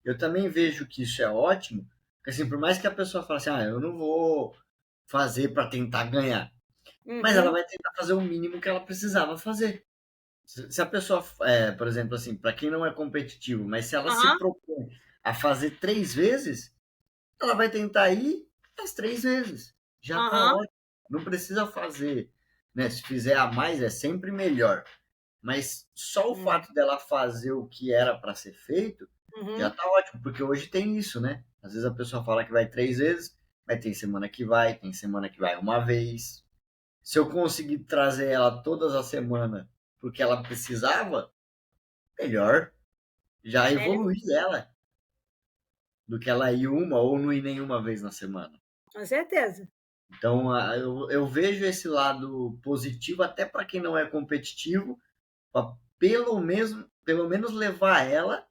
eu também vejo que isso é ótimo, porque assim, por mais que a pessoa fale assim, eu não vou fazer para tentar ganhar, mas ela Uhum. vai tentar fazer o mínimo que ela precisava fazer. Se a pessoa, por exemplo, assim, para quem não é competitivo, mas se ela se Aham. propõe a fazer 3 vezes, ela vai tentar ir as 3 vezes. Já tá Aham. ótimo. Não precisa fazer, né? Se fizer a mais, é sempre melhor. Mas só o Hum. fato dela fazer o que era para ser feito já Uhum. tá ótimo, porque hoje tem isso, né? Às vezes a pessoa fala que vai 3 vezes, mas tem semana que vai, tem semana que vai uma vez. Se eu conseguir trazer ela todas as semanas porque ela precisava, melhor. Já Melhor, evolui ela do que ela ir uma ou não ir nenhuma vez na semana. com certeza. Então, eu vejo esse lado positivo até para quem não é competitivo, para pelo menos levar ela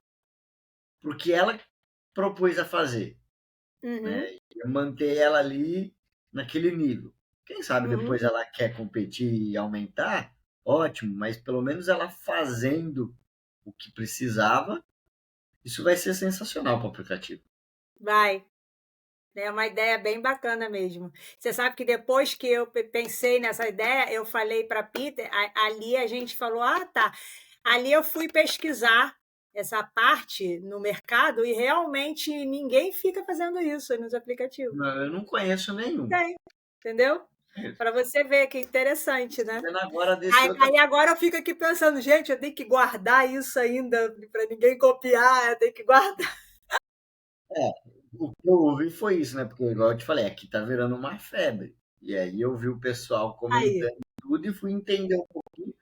para o que ela propôs a fazer, Uhum. né? E manter ela ali naquele nível. Quem sabe Uhum. depois ela quer competir e aumentar, ótimo, mas pelo menos ela fazendo o que precisava, isso vai ser sensacional para o aplicativo. Vai. É uma ideia bem bacana mesmo. Você sabe que depois que eu pensei nessa ideia, eu falei para Peter, ali a gente falou, ah, tá. Ali eu fui pesquisar essa parte no mercado e realmente ninguém fica fazendo isso nos aplicativos. Não, eu não conheço nenhum. Tem, entendeu? Para você ver que interessante, Tô né? vendo agora desse Aí, outra. aí agora eu fico aqui pensando, gente, eu tenho que guardar isso ainda para ninguém copiar, eu tenho que guardar. É, o que eu ouvi foi isso, né? Porque, igual eu te falei, aqui tá virando uma febre. E aí eu vi o pessoal Aí. comentando tudo e fui entender um pouquinho.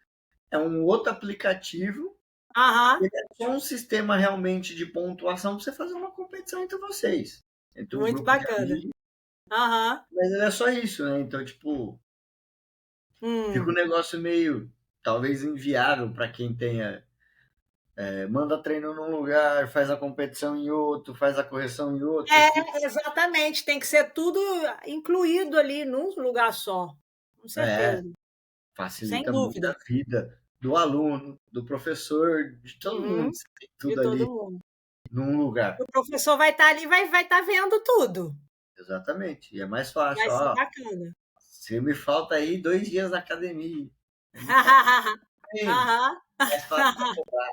É um outro aplicativo, Aham, ele é só um sistema realmente de pontuação para você fazer uma competição entre vocês, entre um muito grupo de bacana. amigos, Aham. mas ele é só isso, né? Então, tipo, fica um Hum. negócio meio, talvez, inviável para quem tenha. Manda treino num lugar, faz a competição em outro, faz a correção em outro, você fica. É, exatamente, tem que ser tudo incluído ali num lugar só, com É, certeza, sem facilita muito dúvida. a vida do aluno, do professor, de todo mundo. Uhum, Você tem de tudo todo ali mundo. num lugar. O professor vai estar ali, vai estar vendo tudo. Exatamente. E é mais Vai fácil. ser Ó, bacana. se me falta aí 2 dias na academia, me fala aí. Aham. Mais fácil pra cobrar.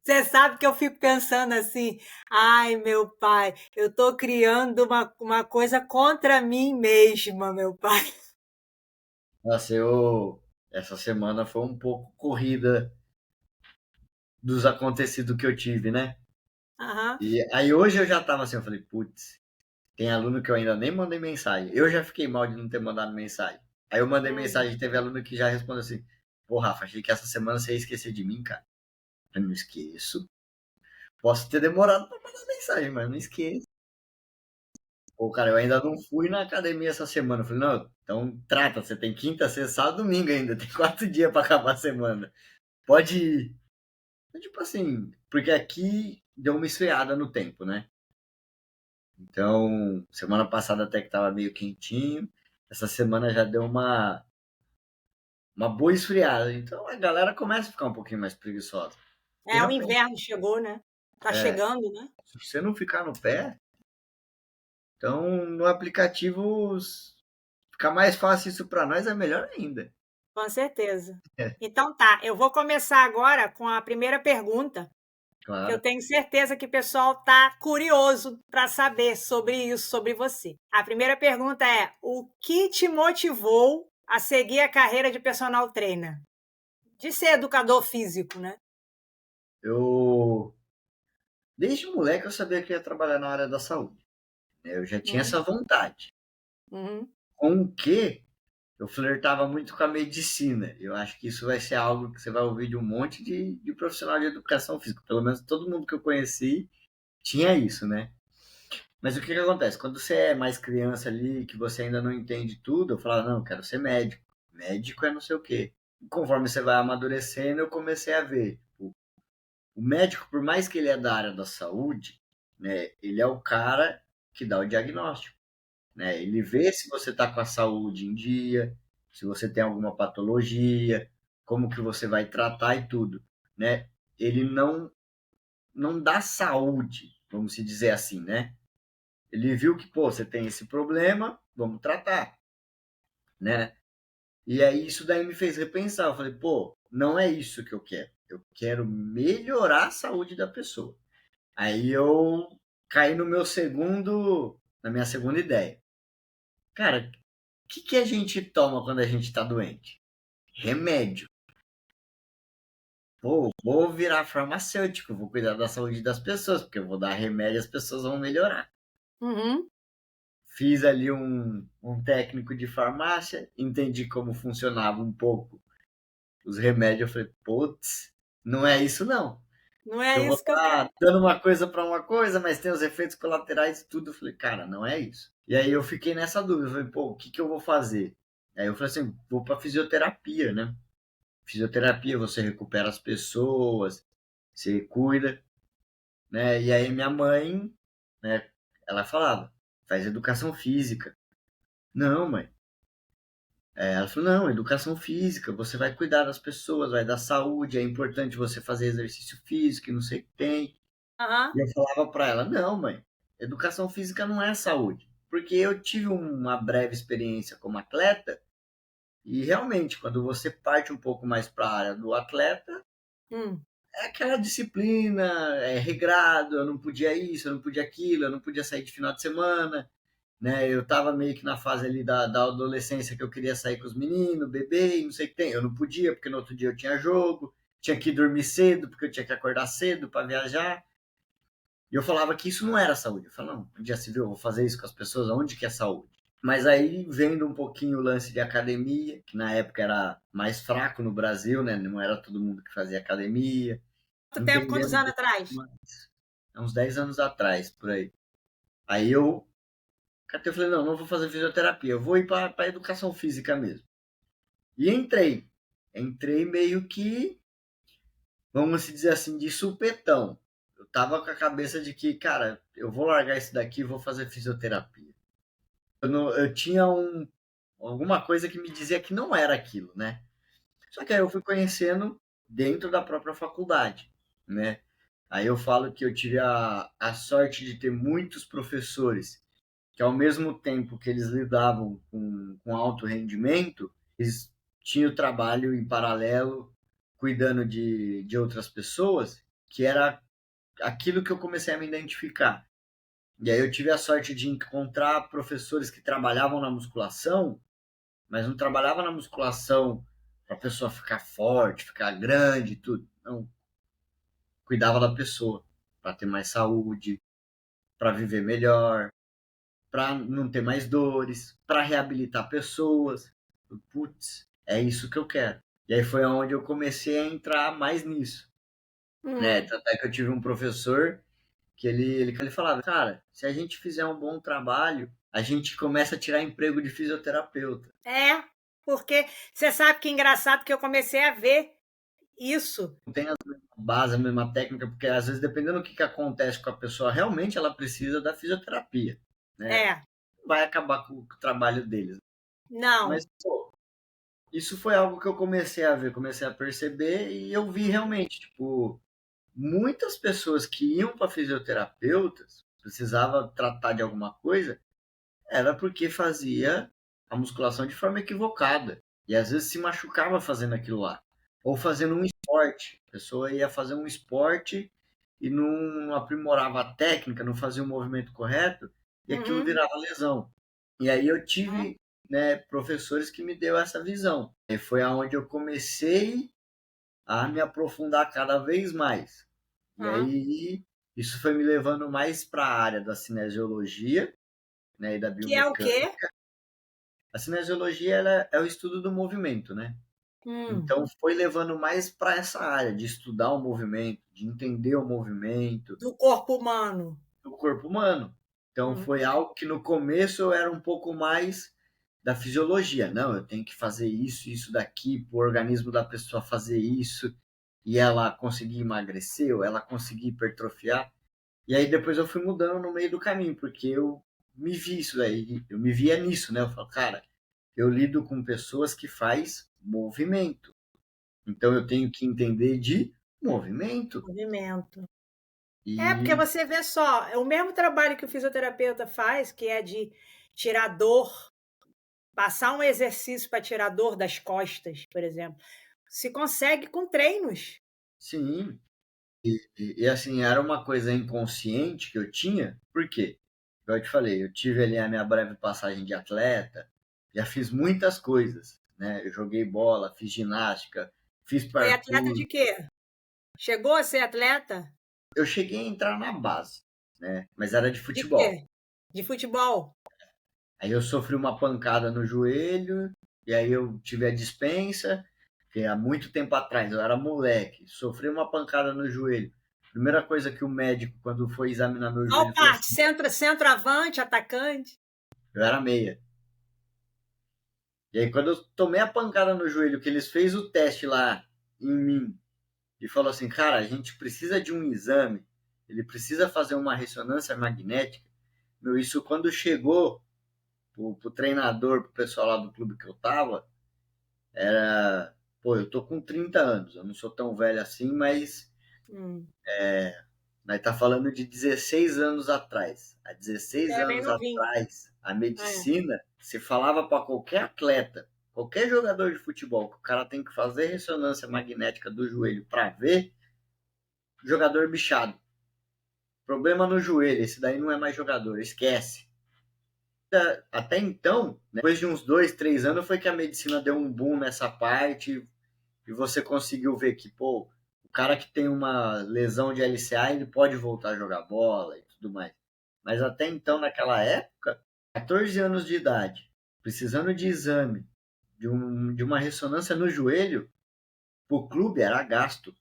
Você sabe que eu fico pensando assim, ai, meu pai, eu estou criando uma coisa contra mim mesma, meu pai. Nossa, essa semana foi um pouco corrida dos acontecidos que eu tive, né? Aham. E aí hoje eu já tava assim, eu falei, putz, tem aluno que eu ainda nem mandei mensagem. Eu já fiquei mal de não ter mandado mensagem. Aí eu mandei Uhum. mensagem e teve aluno que já respondeu assim: Pô, Rafa, achei que essa semana você ia esquecer de mim, cara. Eu não esqueço. Posso ter demorado pra mandar mensagem, mas não esqueço. Pô, cara, eu ainda não fui na academia essa semana. Eu falei, não, então trata, você tem quinta, sexta, sábado, domingo ainda. Tem 4 dias pra acabar a semana. Pode ir. É tipo assim, porque aqui deu uma esfriada no tempo, né? Então, semana passada até que tava meio quentinho. Essa semana já deu uma boa esfriada. Então a galera começa a ficar um pouquinho mais preguiçosa. E É, o realmente, inverno chegou, né? Tá chegando, né? se você não ficar no pé, então no aplicativo ficar mais fácil isso para nós é melhor ainda. Com certeza. É, Então tá, eu vou começar agora com a primeira pergunta, que eu claro. tenho certeza que o pessoal está curioso para saber sobre isso, sobre você. A primeira pergunta é: o que te motivou a seguir a carreira de personal trainer? De ser educador físico, né? Eu desde moleque eu sabia que ia trabalhar na área da saúde, né? Eu já tinha Uhum, essa vontade. uhum, Com o que eu flertava muito com a medicina. Eu acho que isso vai ser algo que você vai ouvir de um monte de profissional de educação física. Pelo menos todo mundo que eu conheci tinha isso, né? Mas o que que acontece? Quando você é mais criança ali, que você ainda não entende tudo, eu falava, não, eu quero ser médico. Médico é não sei o quê. E conforme você vai amadurecendo, eu comecei a ver. O médico, por mais que ele é da área da saúde, né? Ele é o cara que dá o diagnóstico, né? Ele vê se você está com a saúde em dia, se você tem alguma patologia, como que você vai tratar e tudo, né? Ele não dá saúde, vamos se dizer assim, né? Ele viu que, pô, você tem esse problema, vamos tratar, né? E aí isso daí me fez repensar. Eu falei, pô, não é isso que eu quero. Eu quero melhorar a saúde da pessoa. Aí eu caí na minha segunda ideia. Cara, o que a gente toma quando a gente tá doente? Remédio. Pô, vou virar farmacêutico, vou cuidar da saúde das pessoas, porque eu vou dar remédio e as pessoas vão melhorar. Uhum. Fiz ali um técnico de farmácia, entendi como funcionava um pouco os remédios. Eu falei, putz, não é isso não. Não Que é eu vou isso que eu estar quero. dando uma coisa para uma coisa, mas tem os efeitos colaterais e tudo. Eu falei, cara, não é isso. E aí eu fiquei nessa dúvida. Eu falei, pô, o que eu vou fazer? Aí eu falei assim, vou para fisioterapia, né? Fisioterapia, você recupera as pessoas, você cuida, né? E aí minha mãe, né? Ela falava, faz educação física. Não, mãe. Ela falou, não, educação física, você vai cuidar das pessoas, vai dar saúde, é importante você fazer exercício físico, e não sei o que tem. Aham. E eu falava para ela, não, mãe, educação física não é saúde. Porque eu tive uma breve experiência como atleta, e realmente, quando você parte um pouco mais para a área do atleta, Hum. é aquela disciplina, é regrado, eu não podia isso, eu não podia aquilo, eu não podia sair de final de semana, né? Eu tava meio que na fase ali da adolescência que eu queria sair com os meninos, beber e não sei o que tem. Eu não podia, porque no outro dia eu tinha jogo, tinha que dormir cedo, porque eu tinha que acordar cedo para viajar. E eu falava que isso não era saúde. Eu falava, não, podia se ver, eu vou fazer isso com as pessoas, onde que é saúde? Mas aí, vendo um pouquinho o lance de academia, que na época era mais fraco no Brasil, né? Não era todo mundo que fazia academia, Quanto tempo? Quantos entendendo um anos pouco atrás? mais, há uns 10 anos atrás, por aí. Aí eu catei, eu falei, não, não vou fazer fisioterapia, eu vou ir para a educação física mesmo. E entrei. Entrei meio que, vamos dizer assim, de supetão. Eu tava com a cabeça de que, cara, eu vou largar isso daqui e vou fazer fisioterapia. Eu tinha alguma coisa que me dizia que não era aquilo, né? Só que aí eu fui conhecendo dentro da própria faculdade, né? Aí eu falo que eu tive a sorte de ter muitos professores que, ao mesmo tempo que eles lidavam com alto rendimento, eles tinham trabalho em paralelo, cuidando de outras pessoas, que era aquilo que eu comecei a me identificar. E aí eu tive a sorte de encontrar professores que trabalhavam na musculação, mas não trabalhavam na musculação para a pessoa ficar forte, ficar grande, tudo. Não, cuidava da pessoa para ter mais saúde, para viver melhor, para não ter mais dores, para reabilitar pessoas. Putz, é isso que eu quero. E aí foi onde eu comecei a entrar mais nisso, né? Hum. Tanto é que eu tive um professor que ele falava, cara, se a gente fizer um bom trabalho, a gente começa a tirar emprego de fisioterapeuta. É, porque você sabe que é engraçado que eu comecei a ver isso. Não tem a mesma base, a mesma técnica, porque às vezes, dependendo do que acontece com a pessoa, realmente ela precisa da fisioterapia, né? É, Vai acabar com o trabalho deles. Mas, não. pô, isso foi algo que eu comecei a ver, comecei a perceber e eu vi realmente, tipo, muitas pessoas que iam para fisioterapeutas, precisava tratar de alguma coisa, era porque fazia a musculação de forma equivocada. E às vezes se machucava fazendo aquilo lá. Ou fazendo um esporte. A pessoa ia fazer um esporte e não aprimorava a técnica, não fazia o movimento correto, e aquilo Uhum. virava lesão. E aí eu Uhum. tive, né, professores que me deu essa visão. E foi aonde eu comecei a me aprofundar cada vez mais. E Uhum. aí isso foi me levando mais para a área da cinesiologia, né, e da Que é o biomecânica. quê? A cinesiologia ela é o estudo do movimento, né? Hum. Então foi levando mais para essa área de estudar o movimento, de entender o movimento Do corpo humano. do corpo humano. Então Hum. foi algo que no começo eu era um pouco mais da fisiologia. Não, eu tenho que fazer isso, isso daqui, para o organismo da pessoa fazer isso e ela conseguir emagrecer ou ela conseguir hipertrofiar. E aí depois eu fui mudando no meio do caminho, porque eu me vi isso daí, eu me via nisso, né? Eu falo, cara, eu lido com pessoas que faz movimento. Então eu tenho que entender de movimento. movimento. É, porque E você vê só, é o mesmo trabalho que o fisioterapeuta faz, que é de tirar dor, passar um exercício para tirar dor das costas, por exemplo, se consegue com treinos. sim, e assim, era uma coisa inconsciente que eu tinha, por quê? Igual eu te falei, eu tive ali a minha breve passagem de atleta, já fiz muitas coisas, né? Eu joguei bola, fiz ginástica, fiz Foi atleta parkour. de quê? Chegou a ser atleta? Eu cheguei a entrar na base, né? Mas era de De futebol. quê? De futebol? Aí eu sofri uma pancada no joelho, e aí eu tive a dispensa, que há muito tempo atrás, eu era moleque, sofri uma pancada no joelho. Primeira coisa que o médico, quando foi examinar meu Qual joelho, falou parte? assim, Centroavante, atacante? eu era meia. E aí quando eu tomei a pancada no joelho, que eles fez o teste lá em mim, e falou assim, cara, a gente precisa de um exame, ele precisa fazer uma ressonância magnética. Meu, isso quando chegou pro treinador, pro pessoal lá do clube que eu tava, era, pô, eu tô com 30 anos, eu não sou tão velho assim, mas Hum, nós tá falando de 16 anos atrás. Há 16 é bem anos novinho. atrás, a É. medicina, se falava para qualquer atleta, qualquer jogador de futebol, que o cara tem que fazer ressonância magnética do joelho para ver, jogador bichado. Problema no joelho, esse daí não é mais jogador, esquece. Até então, né, depois de uns 2, 3 anos, foi que a medicina deu um boom nessa parte e você conseguiu ver que, pô, o cara que tem uma lesão de LCA, ele pode voltar a jogar bola e tudo mais. Mas até então, naquela época, 14 anos de idade, precisando de exame, de uma ressonância no joelho, pro clube era gasto.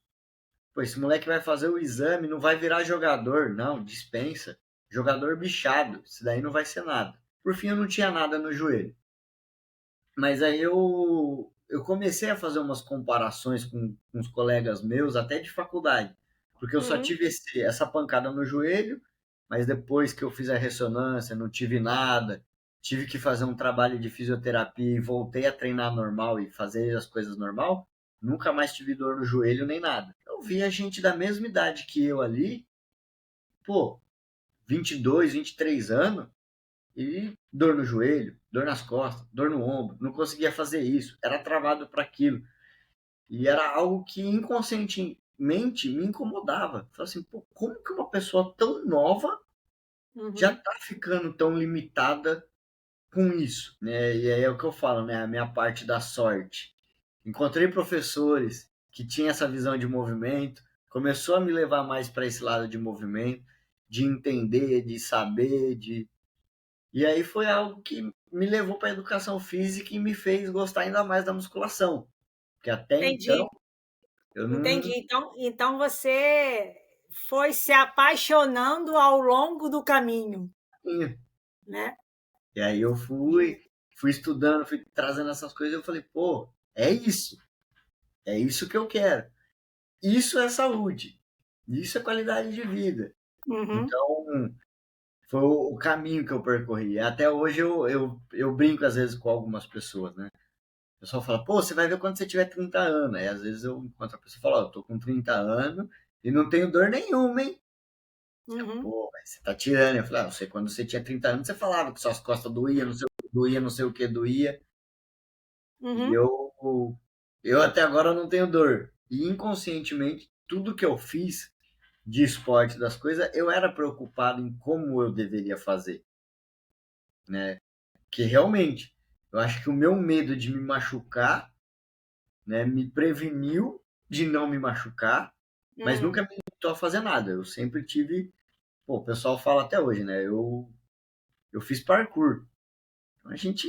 Pô, esse moleque vai fazer o exame, não vai virar jogador. Não, dispensa. Jogador bichado, isso daí não vai ser nada. Por fim, eu não tinha nada no joelho. Mas aí eu comecei a fazer umas comparações com uns colegas meus, até de faculdade, porque eu só Uhum. tive essa pancada no joelho, mas depois que eu fiz a ressonância, não tive nada, tive que fazer um trabalho de fisioterapia e voltei a treinar normal e fazer as coisas normal, nunca mais tive dor no joelho nem nada. Eu vi a gente da mesma idade que eu ali, pô, 22, 23 anos, e dor no joelho, dor nas costas, dor no ombro, não conseguia fazer isso, era travado para aquilo. E era algo que inconscientemente me incomodava. Falei assim, pô, como que uma pessoa tão nova já Uhum. tá ficando tão limitada com isso, né? E aí é o que eu falo, né? A minha parte da sorte. Encontrei professores que tinham essa visão de movimento, começou a me levar mais para esse lado de movimento, de entender, de saber, de e aí foi algo que me levou para a educação física e me fez gostar ainda mais da musculação. Porque até então Entendi, eu entendi. não Então você foi se apaixonando ao longo do caminho, tinha. né? E aí eu fui estudando, fui trazendo essas coisas e eu falei, pô, é isso que eu quero. Isso é saúde, isso é qualidade de vida. Uhum. Então foi o caminho que eu percorri. Até hoje eu brinco às vezes com algumas pessoas, né? O pessoal fala, pô, você vai ver quando você tiver 30 anos. Aí às vezes eu encontro a pessoa e falo, ó, eu tô com 30 anos e não tenho dor nenhuma, hein? Uhum. Pô, mas você tá tirando. Eu falei, ah, você, quando você tinha 30 anos, você falava que suas costas doía, não sei o que doía. E Uhum. eu até agora não tenho dor. E inconscientemente, tudo que eu fiz de esporte, das coisas, eu era preocupado em como eu deveria fazer, né? Que realmente, eu acho que o meu medo de me machucar, né, me preveniu de não me machucar, mas Hum. nunca me limitou a fazer nada. Eu sempre tive, pô, o pessoal fala até hoje, né? Eu fiz parkour. Então a gente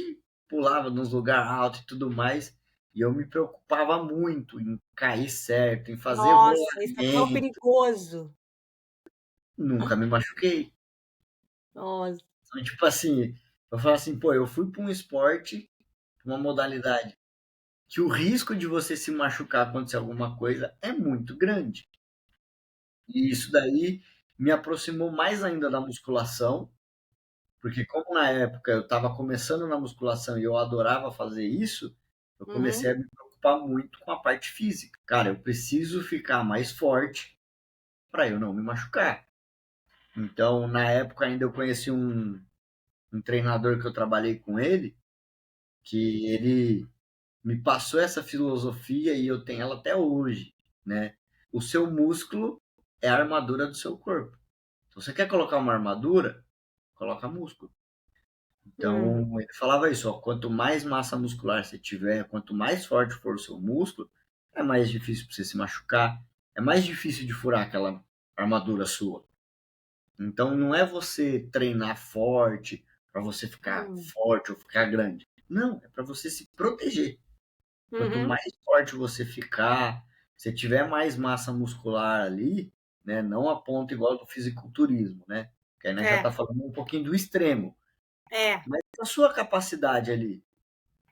pulava nos lugares altos e tudo mais, e eu me preocupava muito em cair certo, em fazer Nossa, isso é tão rolamento. perigoso. Nunca me machuquei. Nossa. Então, tipo assim, eu falo assim, pô, eu fui para um esporte, uma modalidade que o risco de você se machucar acontecer alguma coisa é muito grande. E isso daí me aproximou mais ainda da musculação, porque como na época eu estava começando na musculação e eu adorava fazer isso, eu comecei Uhum. a me preocupar muito com a parte física. Cara, eu preciso ficar mais forte para eu não me machucar. Então, na época ainda eu conheci um treinador que eu trabalhei com ele, que ele me passou essa filosofia e eu tenho ela até hoje, né? O seu músculo é a armadura do seu corpo. Se você quer colocar uma armadura, coloca músculo. Hum. Então, ele falava isso, ó, quanto mais massa muscular você tiver, quanto mais forte for o seu músculo, é mais difícil para você se machucar, é mais difícil de furar aquela armadura sua. Então, não é você treinar forte para você ficar Hum. forte ou ficar grande. Não, é para você se proteger. Quanto Uhum. mais forte você ficar, se tiver mais massa muscular ali, né, não a ponto igual do fisiculturismo, né? Que aí nós já É, tá falando um pouquinho do extremo. é. Mas a sua capacidade ali,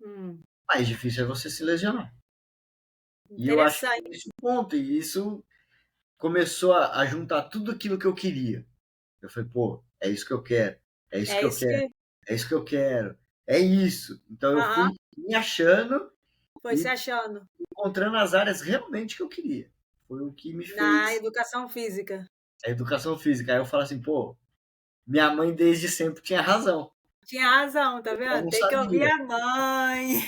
Hum. mais difícil é você se lesionar. E eu acho que é Interessante. esse o ponto. E isso começou a juntar tudo aquilo que eu queria. Eu falei, pô, é isso que eu quero, é isso É que eu isso quero, que. é isso que eu quero, é isso. Então eu Aham. fui me achando Foi se e achando encontrando as áreas realmente que eu queria. Foi o que me na fez educação física. a educação física. Aí eu falo assim, pô, minha mãe desde sempre tinha razão. Tinha razão, tá Eu só vendo? não Tem que ouvir sabia, a mãe.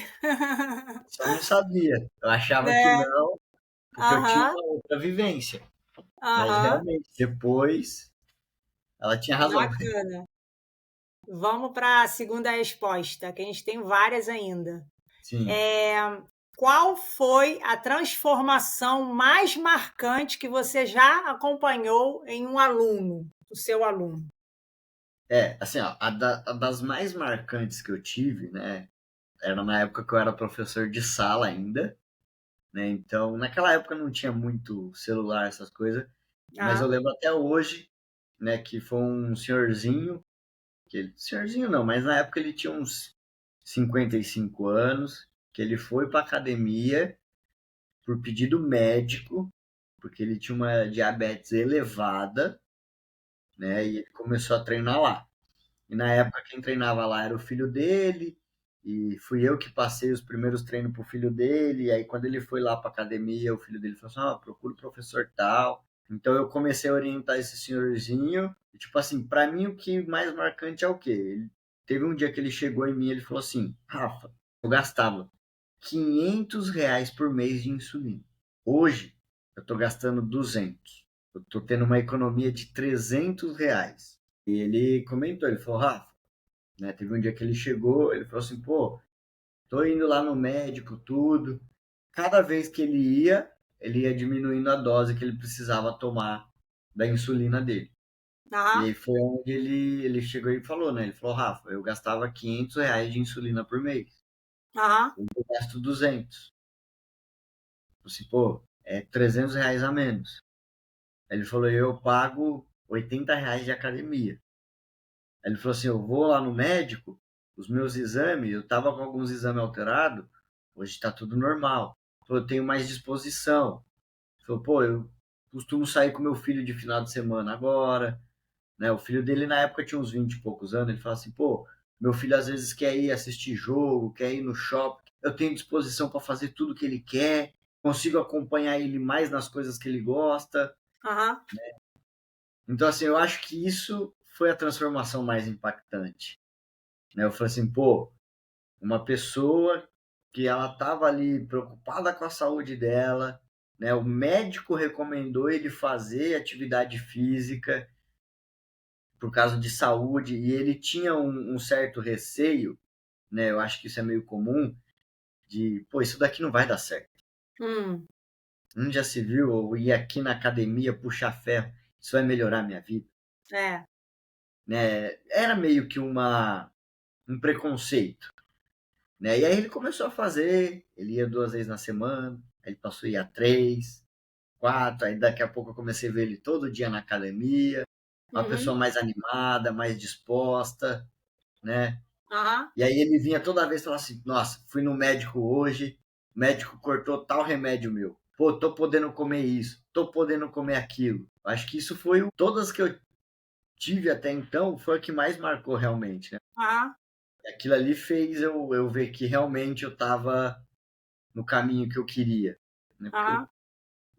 só não sabia. Eu achava que Né? não, porque eu tinha Aham, uma outra vivência. Mas aham. realmente, depois, ela tinha razão. Bacana. Vamos para a segunda resposta, que a gente tem várias ainda. Sim. É, qual foi a transformação mais marcante que você já acompanhou em um aluno, o seu aluno? É, assim, ó, a das mais marcantes que eu tive, né, era na época que eu era professor de sala ainda, né, então naquela época não tinha muito celular, essas coisas, mas eu Ah, lembro até hoje, né, que foi um senhorzinho, senhorzinho não, mas na época ele tinha uns 55 anos, que ele foi para academia por pedido médico, porque ele tinha uma diabetes elevada, né, e ele começou a treinar lá. E na época quem treinava lá era o filho dele, e fui eu que passei os primeiros treinos pro filho dele, e aí quando ele foi lá pra academia, o filho dele falou assim, ah, procura o professor tal. Então eu comecei a orientar esse senhorzinho, e tipo assim, pra mim o que mais marcante é o quê? Ele, teve um dia que ele chegou em mim e ele falou assim, Rafa, eu gastava R$ 500 por mês de insulina. Hoje eu tô gastando 200. Eu tô tendo uma economia de R$ 300. E ele comentou, ele falou, Rafa, né, teve um dia que ele chegou, ele falou assim, pô, tô indo lá no médico, tudo. Cada vez que ele ia diminuindo a dose que ele precisava tomar da insulina dele. E aham, aí foi onde ele chegou e falou, né? Ele falou, Rafa, eu gastava R$ 500 de insulina por mês. aham, Hoje eu gasto 200. Eu falei assim, pô, é R$ 300 a menos. Aí ele falou, eu pago R$ 80 de academia. Aí ele falou assim: eu vou lá no médico, os meus exames, eu tava com alguns exames alterados, hoje tá tudo normal. Ele falou, eu tenho mais disposição. Ele falou, pô, eu costumo sair com meu filho de final de semana agora, né? O filho dele na época tinha uns 20 e poucos anos. Ele fala assim: pô, meu filho às vezes quer ir assistir jogo, quer ir no shopping. Eu tenho disposição para fazer tudo que ele quer, consigo acompanhar ele mais nas coisas que ele gosta. aham. Então, assim, eu acho que isso foi a transformação mais impactante, né? Eu falei assim, pô, uma pessoa que ela estava ali preocupada com a saúde dela, né? O médico recomendou ele fazer atividade física por causa de saúde e ele tinha um certo receio, né? Eu acho que isso é meio comum de, pô, isso daqui não vai dar certo. Hum, Já se viu eu ir aqui na academia puxar ferro, isso vai melhorar minha vida, é. né? Era meio que um preconceito. Né? E aí ele começou a fazer, ele ia 2 vezes na semana, aí ele passou a ir a 3, 4, aí daqui a pouco eu comecei a ver ele todo dia na academia, uma pessoa Uhum, mais animada, mais disposta, né? aham. E aí ele vinha toda vez e falava assim, nossa, fui no médico hoje, o médico cortou tal remédio meu. pô, tô podendo comer isso, tô podendo comer aquilo. Acho que isso foi todas que eu tive até então, foi a que mais marcou realmente, né? Ah, Aquilo ali fez eu ver que realmente eu tava no caminho que eu queria, né? Porque ah,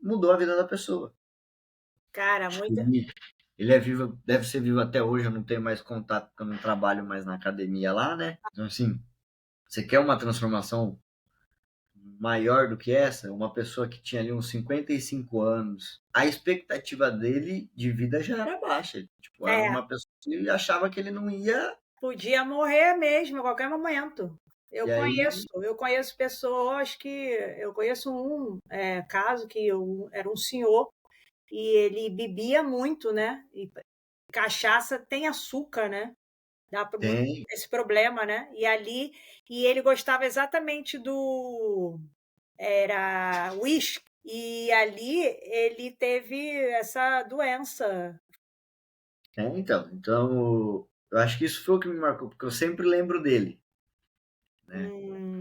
mudou a vida da pessoa. cara, Acho que muito. ele é vivo, deve ser vivo até hoje, eu não tenho mais contato, porque eu não trabalho mais na academia lá, né? Então, assim, você quer uma transformação maior do que essa? Uma pessoa que tinha ali uns 55 anos, a expectativa dele de vida já era baixa. Tipo, era É, uma pessoa que achava que ele não ia, podia morrer mesmo a qualquer momento. e aí Eu conheço pessoas que eu conheço um caso que era um senhor e ele bebia muito, né? E cachaça tem açúcar, né? Dá muito tem, esse problema, né? E ele gostava exatamente era whisky e ali ele teve essa doença. então, eu acho que isso foi o que me marcou, porque eu sempre lembro dele, né?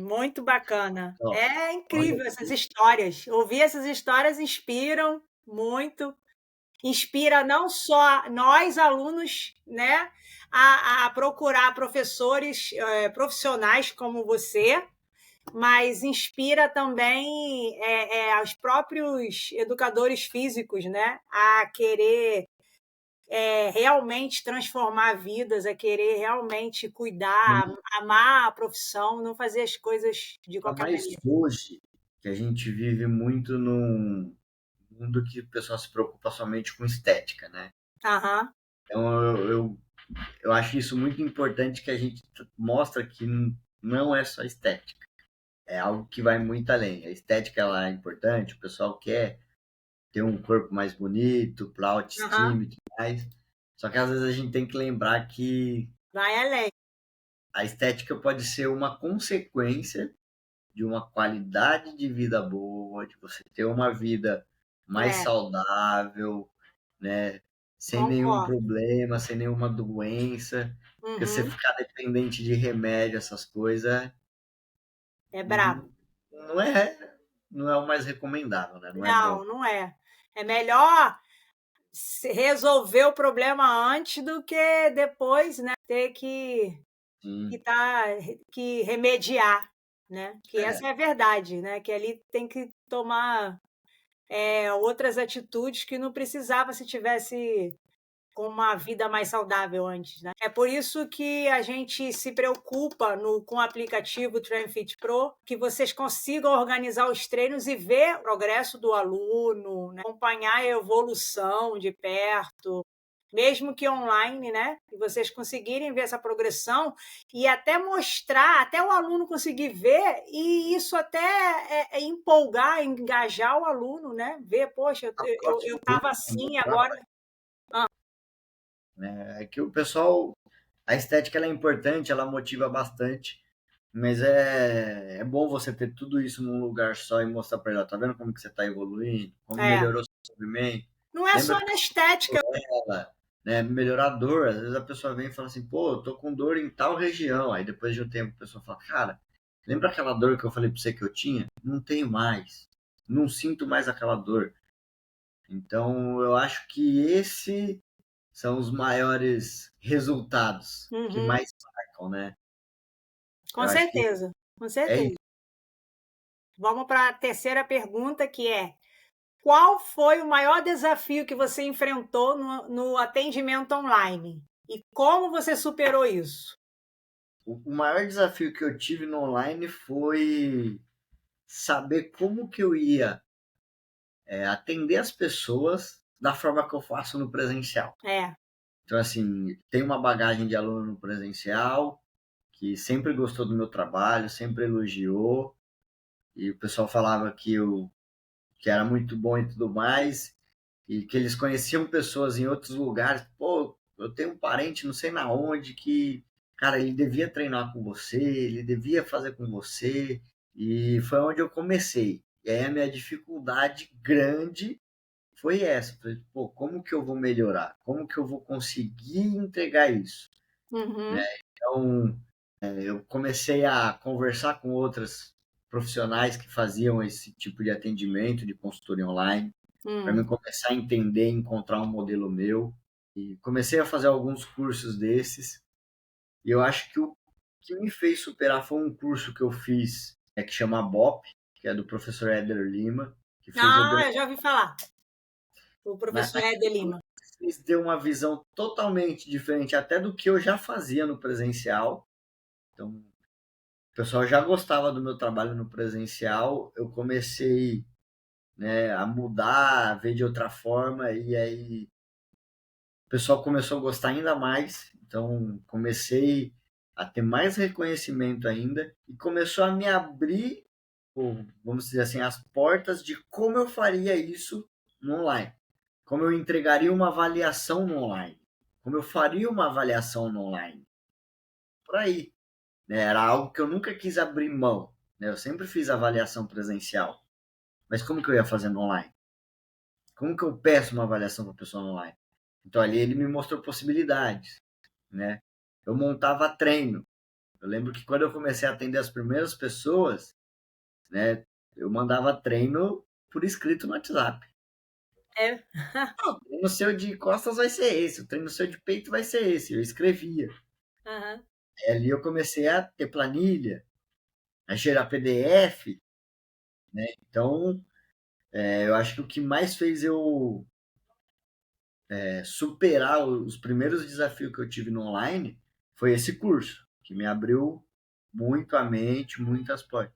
Muito bacana. Ó, É olha, incrível essas histórias. Ouvir essas histórias inspiram muito. Inspira não só nós, alunos, né, a procurar professores profissionais como você, mas inspira também os próprios educadores físicos, né, a querer realmente transformar vidas, a querer realmente cuidar, amar a profissão, não fazer as coisas de ainda qualquer mais maneira. hoje, que a gente vive muito num mundo que o pessoal se preocupa somente com estética, né? Aham, Então, eu acho isso muito importante que a gente mostra que não é só estética. É algo que vai muito além. A estética ela é importante, o pessoal quer ter um corpo mais bonito, para aham, autoestima e tudo mais. Só que às vezes a gente tem que lembrar que vai além. a estética pode ser uma consequência de uma qualidade de vida boa, de você ter uma vida mais É, saudável, né? Sem nenhum concordo. problema, sem nenhuma doença. Porque você Uhum, ficar dependente de remédio, essas coisas, é brabo. não, não é, não é o mais recomendável, né? Não é bom. Não, não é. É melhor resolver o problema antes do que depois, né, ter que, Sim, tá, que remediar, né? Que é. essa é a verdade, né? Que ali tem que tomar outras atitudes que não precisava se tivesse com uma vida mais saudável antes, né? É por isso que a gente se preocupa com o aplicativo TrainFit Pro, que vocês consigam organizar os treinos e ver o progresso do aluno, né? Acompanhar a evolução de perto, mesmo que online, né? E vocês conseguirem ver essa progressão e até mostrar, até o aluno conseguir ver, e isso até empolgar, engajar o aluno, né? Ver, poxa, O eu próximo estava é assim, mostrar, agora. né? É que o pessoal, a estética ela é importante, ela motiva bastante, mas é bom você ter tudo isso num lugar só e mostrar para ela, tá vendo como que você está evoluindo, como É, melhorou seu movimento. não é Lembra só que na estética. ela, né, melhorar a dor, às vezes a pessoa vem e fala assim, pô, eu tô com dor em tal região, aí depois de um tempo a pessoa fala, cara, lembra aquela dor que eu falei para você que eu tinha? Não tenho mais, não sinto mais aquela dor. Então eu acho que esse são os maiores resultados que Uhum, mais marcam, né? com Eu acho que certeza, com é certeza. isso. Vamos para a terceira pergunta, que é: qual foi o maior desafio que você enfrentou no atendimento online? E como você superou isso? O maior desafio que eu tive no online foi saber como que eu ia atender as pessoas da forma que eu faço no presencial. É, Então, assim, tem uma bagagem de aluno no presencial que sempre gostou do meu trabalho, sempre elogiou, e o pessoal falava que era muito bom e tudo mais, e que eles conheciam pessoas em outros lugares. Pô, eu tenho um parente não sei na onde que, cara, ele devia treinar com você, ele devia fazer com você, e foi onde eu comecei. E aí a minha dificuldade grande foi essa. Falei, pô, como que eu vou melhorar? Como que eu vou conseguir entregar isso? Né? uhum, Então, eu comecei a conversar com outras profissionais que faziam esse tipo de atendimento, de consultoria online, para mim Hum. começar a entender, encontrar um modelo meu. E comecei a fazer alguns cursos desses. E eu acho que o que me fez superar foi um curso que eu fiz, que chama BOP, que é do professor Éder Lima, que fez eu Ah, eu já ouvi falar. O professor Éder naquele Lima. fez ter uma visão totalmente diferente até do que eu já fazia no presencial. Então, o pessoal já gostava do meu trabalho no presencial. Eu comecei, né, a mudar, a ver de outra forma, e aí o pessoal começou a gostar ainda mais. Então, comecei a ter mais reconhecimento ainda e começou a me abrir, ou, vamos dizer assim, as portas de como eu faria isso no online. Como eu entregaria uma avaliação no online. Como eu faria uma avaliação no online. Por aí, né? Era algo que eu nunca quis abrir mão, né? Eu sempre fiz avaliação presencial. Mas como que eu ia fazer no online? Como que eu peço uma avaliação para a pessoa no online? Então ali ele me mostrou possibilidades, né? Eu montava treino. Eu lembro que quando eu comecei a atender as primeiras pessoas, né, eu mandava treino por escrito no WhatsApp. É. O treino seu de costas vai ser esse, o treino seu de peito vai ser esse. Eu escrevia. Aham. Aí ali eu comecei a ter planilha, a gerar PDF, né? Então, eu acho que o que mais fez eu superar os primeiros desafios que eu tive no online foi esse curso, que me abriu muito a mente, muitas portas.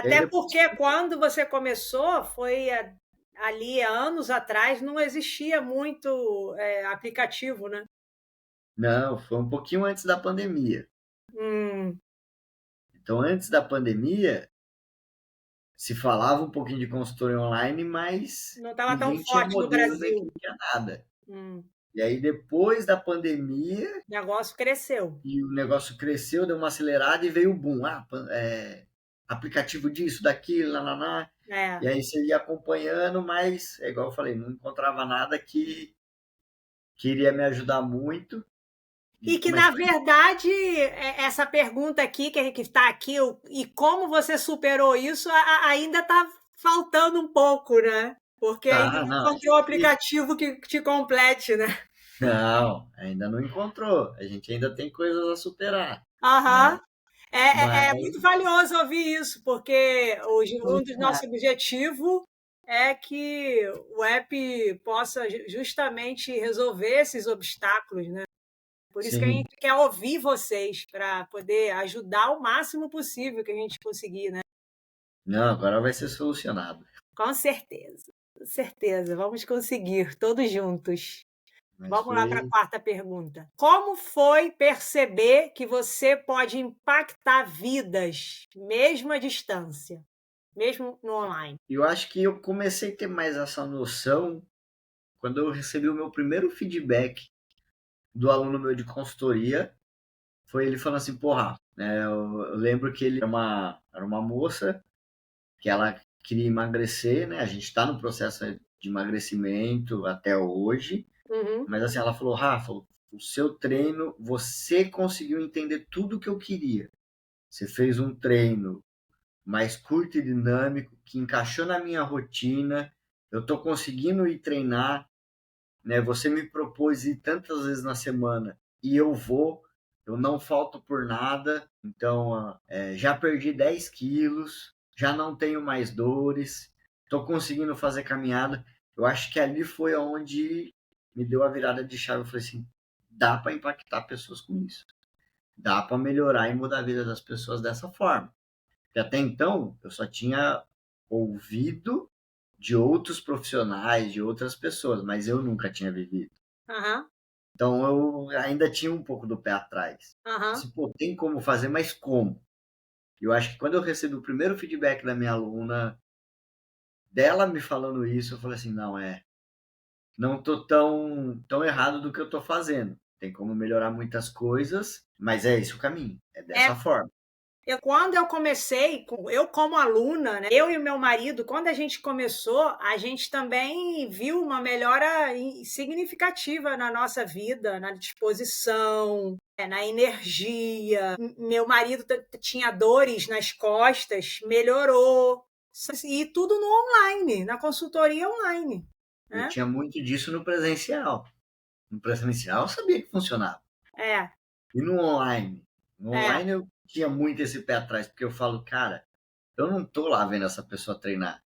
E aí Até depois, porque quando você começou, foi ali há anos atrás, não existia muito aplicativo, né? não, foi um pouquinho antes da pandemia. Hum, Então, antes da pandemia, se falava um pouquinho de consultoria online, mas não estava tão ninguém tinha forte no modelo, ninguém Brasil. tinha nada. Hum, E aí, depois da pandemia, o negócio cresceu. e o negócio cresceu, deu uma acelerada e veio o boom. Aplicativo disso, daquilo, lá, lá, lá. É. E aí você ia acompanhando, mas, é igual eu falei, não encontrava nada que queria me ajudar muito. E que, Mas na foi. verdade, essa pergunta aqui, que está aqui, e como você superou isso, ainda está faltando um pouco, né? Porque ainda Tá, não não, a encontrou o gente. aplicativo que te complete, né? Não, ainda não encontrou. A gente ainda tem coisas a superar, né? Aham. É Mas muito valioso ouvir isso, porque um dos nossos solucionar. objetivos é que o app possa justamente resolver esses obstáculos, né? Por isso que a Sim. gente quer ouvir vocês, para poder ajudar o máximo possível que a gente conseguir, né? Não, agora vai ser solucionado. Com certeza, com certeza. Vamos conseguir, todos juntos. Mas Vamos lá para a foi. quarta pergunta. Como foi perceber que você pode impactar vidas, mesmo à distância, mesmo no online? Eu acho que eu comecei a ter mais essa noção quando eu recebi o meu primeiro feedback do aluno meu de consultoria. Foi ele falando assim, porra, né, eu lembro que ele era uma moça que ela queria emagrecer, né? A gente está no processo de emagrecimento até hoje, Uhum. mas assim, ela falou, Rafa, o seu treino, você conseguiu entender tudo o que eu queria. Você fez um treino mais curto e dinâmico, que encaixou na minha rotina, eu estou conseguindo ir treinar, né? Você me propôs ir tantas vezes na semana e eu vou, eu não falto por nada, então já perdi 10 quilos, já não tenho mais dores, estou conseguindo fazer caminhada. Eu acho que ali foi onde me deu a virada de chave. Eu falei assim: dá para impactar pessoas com isso, dá para melhorar e mudar a vida das pessoas dessa forma. Porque até então eu só tinha ouvido de outros profissionais, de outras pessoas, mas eu nunca tinha vivido. Aham, Então eu ainda tinha um pouco do pé atrás. aham. Assim, pô, tem como fazer, mas como? Eu acho que quando eu recebi o primeiro feedback da minha aluna, dela me falando isso, eu falei assim, não tô tão errado do que eu tô fazendo. Tem como melhorar muitas coisas, mas é esse o caminho, é É, dessa forma. quando eu comecei, eu como aluna, né, eu e o meu marido, quando a gente começou, a gente também viu uma melhora significativa na nossa vida, na disposição, na energia. Meu marido tinha dores nas costas, melhorou. E tudo no online, na consultoria online. Eu Né? tinha muito disso no presencial. No presencial eu sabia que funcionava. É, E no online? No é. online eu tinha muito esse pé atrás, porque eu falo, cara, eu não tô lá vendo essa pessoa treinar.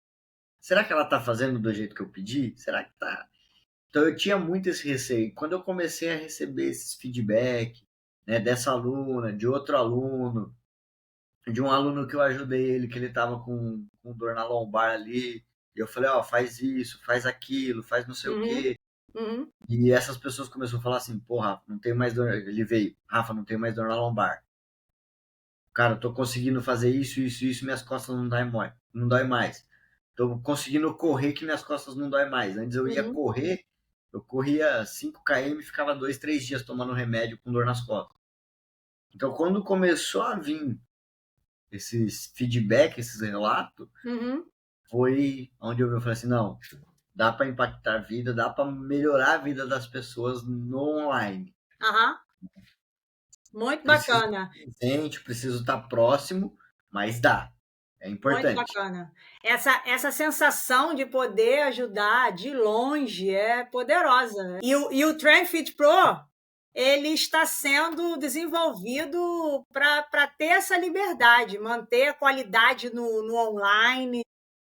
Será que ela tá fazendo do jeito que eu pedi? Será que tá? Então eu tinha muito esse receio. Quando eu comecei a receber esses feedback, né, dessa aluna, de outro aluno, de um aluno que eu ajudei ele, que ele tava com dor na lombar ali, e eu falei, ó, faz isso, faz aquilo, faz não sei o Uhum, quê. uhum, E essas pessoas começaram a falar assim, pô, Rafa, não tenho mais dor. Ele veio, Rafa, não tenho mais dor na lombar. Cara, eu tô conseguindo fazer isso, minhas costas não dói mais. Tô conseguindo correr que minhas costas não dói mais. Antes eu ia uhum. correr, eu corria 5 km e ficava 2, 3 dias tomando remédio com dor nas costas. Então, quando começou a vir esses feedback, esses relatos, Uhum. foi onde eu falei assim, não, dá para impactar a vida, dá para melhorar a vida das pessoas no online. Aham. Muito Preciso bacana. estar presente, preciso estar próximo, mas dá. É Muito importante. bacana. Essa sensação de poder ajudar de longe é poderosa. E o Train Fit Pro, ele está sendo desenvolvido para ter essa liberdade, manter a qualidade no online,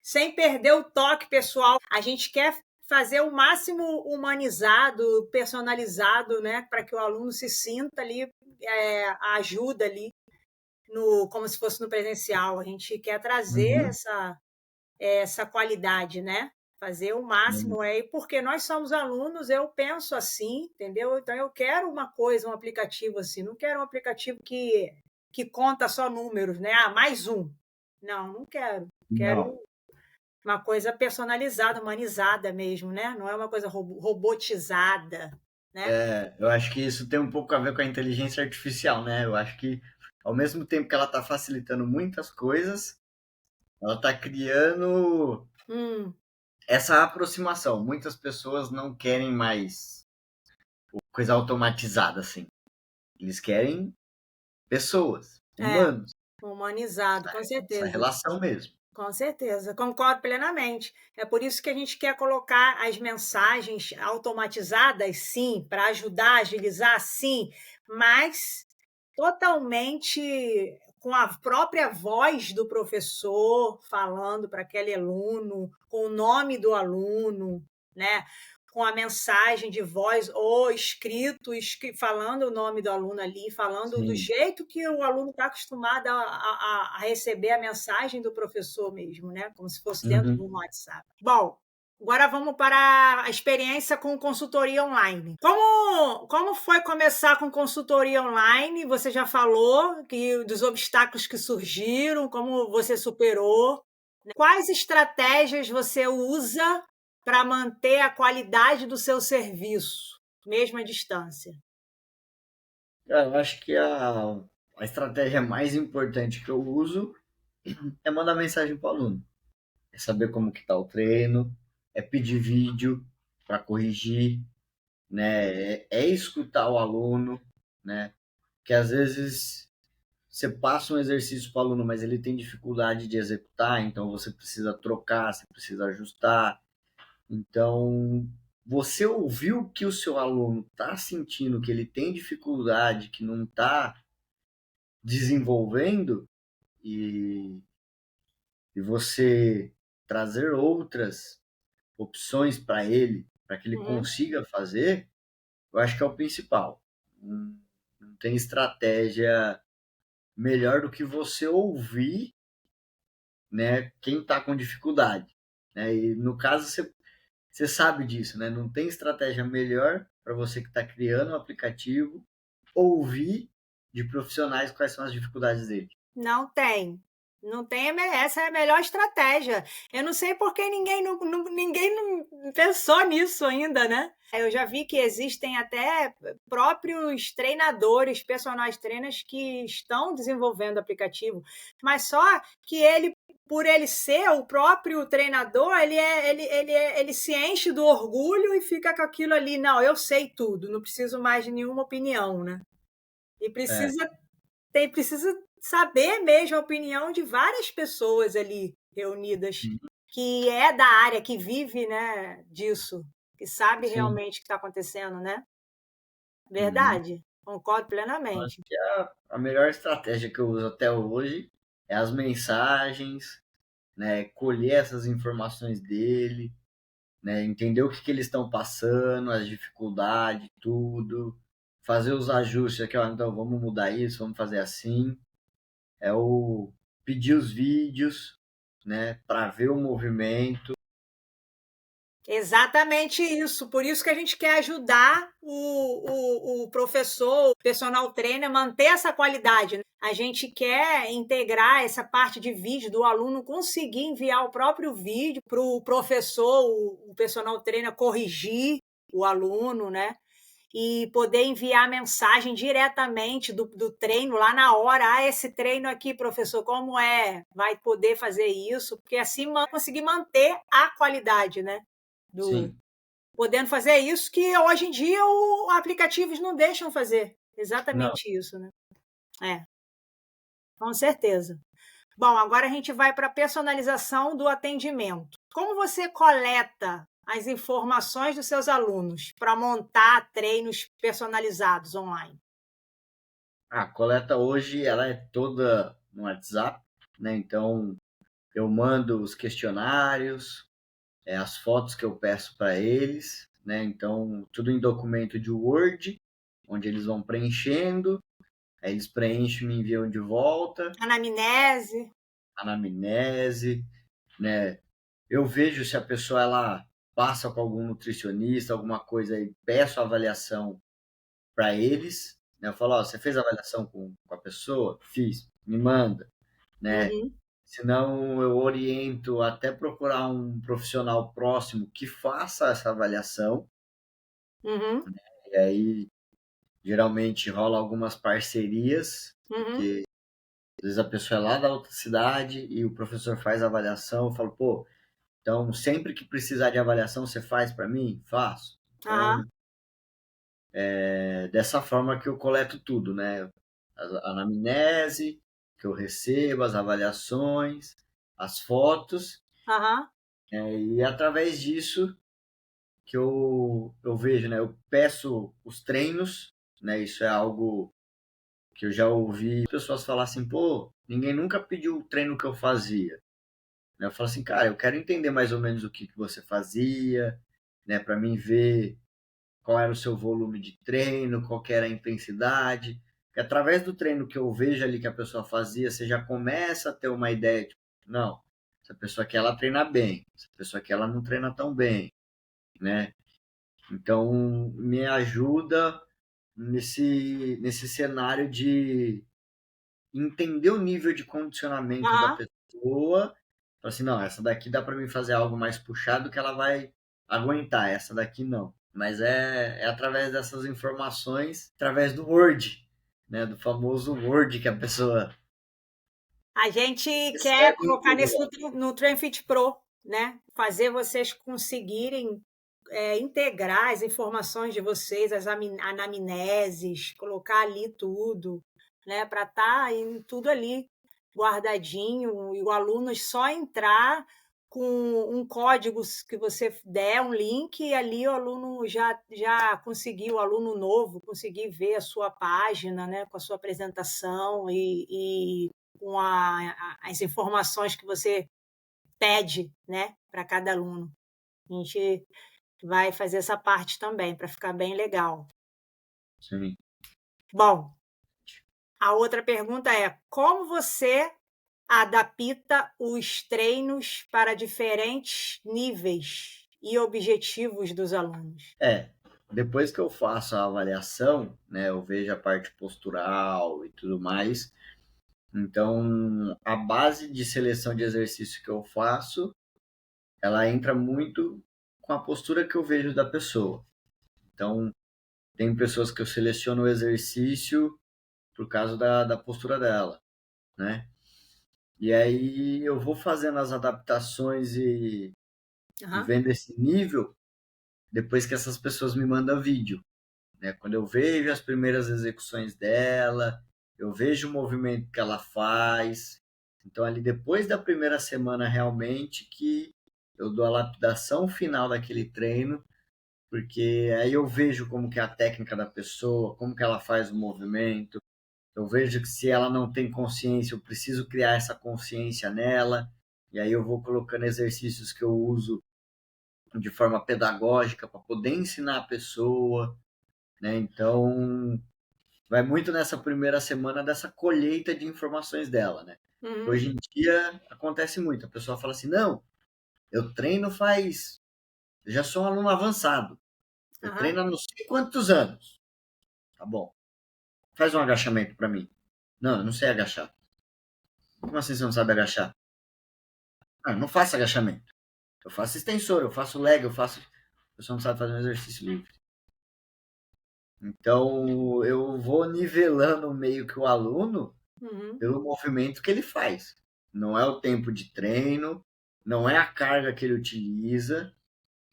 sem perder o toque pessoal. A gente quer fazer o máximo humanizado, personalizado, né, para que o aluno se sinta ali, a ajuda ali como se fosse no presencial. A gente quer trazer Uhum. essa qualidade, né? Fazer o máximo aí, porque nós somos alunos, eu penso assim, entendeu? Então eu quero uma coisa, um aplicativo assim, não quero um aplicativo que conta só números, né? Ah, mais um. Não quero. Não. Quero uma coisa personalizada, humanizada mesmo, né? Não é uma coisa robotizada, né? Eu acho que isso tem um pouco a ver com a inteligência artificial, né? Eu acho que ao mesmo tempo que ela está facilitando muitas coisas, ela está criando Hum, essa aproximação. Muitas pessoas não querem mais coisa automatizada assim. Eles querem pessoas, é, humanos, humanizado, com essa certeza. relação mesmo. Com certeza, concordo plenamente. É por isso que a gente quer colocar as mensagens automatizadas, sim, para ajudar, agilizar, sim, mas totalmente com a própria voz do professor falando para aquele aluno, com o nome do aluno, né? Com a mensagem de voz ou escrito, falando o nome do aluno ali, falando do Sim. jeito que o aluno está acostumado a receber a mensagem do professor mesmo, né? Como se fosse dentro Uhum. do WhatsApp. Bom, agora vamos para a experiência com consultoria online. Como foi começar com consultoria online? Você já falou dos obstáculos que surgiram, como você superou. Quais estratégias você usa para manter a qualidade do seu serviço, mesmo à distância? Cara, eu acho que a estratégia mais importante que eu uso é mandar mensagem para o aluno. É saber como que tá o treino, é pedir vídeo para corrigir, né? É escutar o aluno, né? Que às vezes você passa um exercício para o aluno, mas ele tem dificuldade de executar, então você precisa trocar, você precisa ajustar. Então, você ouviu o que o seu aluno está sentindo, que ele tem dificuldade, que não está desenvolvendo, e, e você trazer outras opções para ele, para que ele Uhum. consiga fazer, eu acho que é o principal. Não tem estratégia melhor do que você ouvir, né, quem está com dificuldade. Né? E no caso, você sabe disso, né? Não tem estratégia melhor para você que está criando um aplicativo ouvir de profissionais quais são as dificuldades dele. Não tem. Não tem, essa é a melhor estratégia. Eu não sei por que ninguém não pensou nisso ainda, né? Eu já vi que existem até próprios treinadores, personagens trainers que estão desenvolvendo aplicativo, mas só que por ele ser o próprio treinador, ele se enche do orgulho e fica com aquilo ali. Não, eu sei tudo, não preciso mais de nenhuma opinião, né? E É, precisa saber mesmo a opinião de várias pessoas ali reunidas, sim, que é da área, que vive, né, disso, que sabe sim. realmente o que está acontecendo, né? Uhum. Verdade, concordo Eu acho plenamente. que a melhor estratégia que eu uso até hoje é as mensagens, né? Colher essas informações dele, né? Entender o que que eles estão passando, as dificuldades, tudo, fazer os ajustes aqui, ó, então vamos mudar isso, vamos fazer assim. É o pedir os vídeos, né? Para ver o movimento. Exatamente isso. Por isso que a gente quer ajudar o professor, o personal trainer, a manter essa qualidade, né? A gente quer integrar essa parte de vídeo do aluno conseguir enviar o próprio vídeo para o professor, o personal trainer, corrigir o aluno, né? E poder enviar mensagem diretamente do treino lá na hora. Ah, esse treino aqui, professor, como é? Vai poder fazer isso, porque assim conseguir manter a qualidade, né? Do, Sim, podendo fazer isso que hoje em dia os aplicativos não deixam fazer. não. Exatamente isso, né? É, com certeza. Bom, agora a gente vai para a personalização do atendimento. Como você coleta as informações dos seus alunos para montar treinos personalizados online? A coleta hoje ela é toda no WhatsApp, né? Então eu mando os questionários, as fotos que eu peço para eles, né? Então tudo em documento de Word, onde eles vão preenchendo, aí eles preenchem e me enviam de volta, Anamnese? anamnese, né? Eu vejo se a pessoa ela passa com algum nutricionista, alguma coisa e peço avaliação para eles, né? Eu falo, ó, você fez avaliação com a pessoa? Fiz, me manda, né? Uhum, Senão eu oriento até procurar um profissional próximo que faça essa avaliação, uhum, e aí geralmente rola algumas parcerias, uhum. porque às vezes a pessoa é lá da outra cidade e o professor faz a avaliação, eu falo, pô, então sempre que precisar de avaliação você faz para mim? Faço. Aham, Então, é dessa forma que eu coleto tudo, né? A anamnese que eu recebo, as avaliações, as fotos, aham, e através disso que eu vejo, né? Eu peço os treinos, né? Isso é algo que eu já ouvi pessoas falar assim, pô, ninguém nunca pediu o treino que eu fazia. Eu falo assim, cara, eu quero entender mais ou menos o que que você fazia, né? Para mim ver qual era o seu volume de treino, qual que era a intensidade. Porque através do treino que eu vejo ali que a pessoa fazia, você já começa a ter uma ideia, tipo, não, essa pessoa aqui ela treina bem, essa pessoa aqui ela não treina tão bem, né? Então, me ajuda nesse cenário de entender o nível de condicionamento da aham. pessoa. Fala assim, não, essa daqui dá para mim fazer algo mais puxado que ela vai aguentar, essa daqui não. Mas é através dessas informações, através do Word, né? Do famoso Word que a pessoa A gente quer recebe e colocar nesse coloca. no Trainfit Pro, né? Fazer vocês conseguirem integrar as informações de vocês, as anamneses, colocar ali tudo, né? Para estar em tudo ali guardadinho e o aluno só entrar com um código que você der, um link, e ali o aluno já conseguiu, o aluno novo, conseguir ver a sua página, né? Com a sua apresentação e com as informações que você pede, né, para cada aluno. A gente vai fazer essa parte também, para ficar bem legal. Sim. Bom, a outra pergunta é: como você adapta os treinos para diferentes níveis e objetivos dos alunos? Depois que eu faço a avaliação, né, eu vejo a parte postural e tudo mais. Então, a base de seleção de exercício que eu faço, ela entra muito com a postura que eu vejo da pessoa. Então, tem pessoas que eu seleciono o exercício por causa da postura dela, né? E aí eu vou fazendo as adaptações e Aham, vendo esse nível depois que essas pessoas me mandam vídeo, né? Quando eu vejo as primeiras execuções dela, eu vejo o movimento que ela faz. Então, ali depois da primeira semana, realmente, que eu dou a lapidação final daquele treino, porque aí eu vejo como que é a técnica da pessoa, como que ela faz o movimento. Eu vejo que se ela não tem consciência, eu preciso criar essa consciência nela. E aí eu vou colocando exercícios que eu uso de forma pedagógica para poder ensinar a pessoa, né? Então, vai muito nessa primeira semana dessa colheita de informações dela, né? Uhum. Hoje em dia acontece muito, a pessoa fala assim: "Não, eu treino faz, eu já sou um aluno avançado. Eu Aham. treino há não sei quantos anos". Tá bom. Faz um agachamento para mim. Não, eu não sei agachar. Como assim você não sabe agachar? Ah, eu não faço agachamento. Eu faço extensor, eu faço leg, eu faço. A pessoa não sabe fazer um exercício livre. Então, eu vou nivelando meio que o aluno Uhum. pelo movimento que ele faz. Não é o tempo de treino, não é a carga que ele utiliza,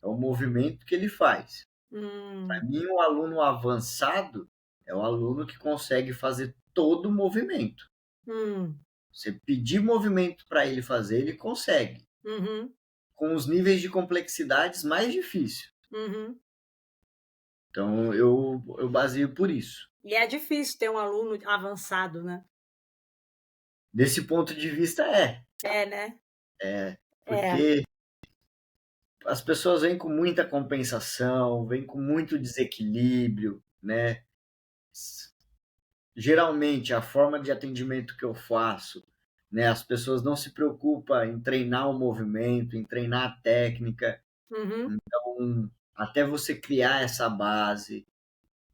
é o movimento que ele faz. Para Hum. mim, o aluno avançado é o aluno que consegue fazer todo o movimento. Hum. Você pedir movimento para ele fazer, ele consegue. Uhum. Com os níveis de complexidades mais difícil. Uhum. Então, eu baseio por isso. E é difícil ter um aluno avançado, né? Desse ponto de vista, é. É, né? É. Porque as pessoas vêm com muita compensação, vêm com muito desequilíbrio, né? Geralmente, a forma de atendimento que eu faço, né? As pessoas não se preocupam em treinar o movimento, em treinar a técnica. Uhum. Então, até você criar essa base,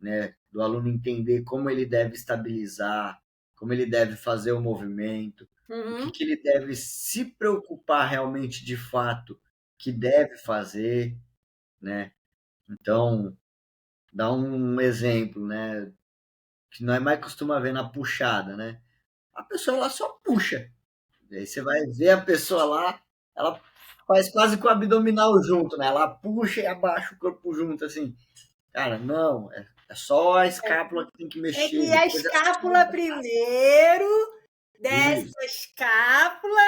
né? Do aluno entender como ele deve estabilizar, como ele deve fazer o movimento, o que Uhum. que ele deve se preocupar realmente de fato que deve fazer, né? Então, dá um exemplo, né? Que nós mais costuma ver na puxada, né? A pessoa ela só puxa. E aí você vai ver a pessoa lá, ela faz quase com o abdominal junto, né? Ela puxa e abaixa o corpo junto, assim. Cara, não, é só a escápula que tem que É mexer, que a depois ela escápula sobe. primeiro, desce Isso. a escápula,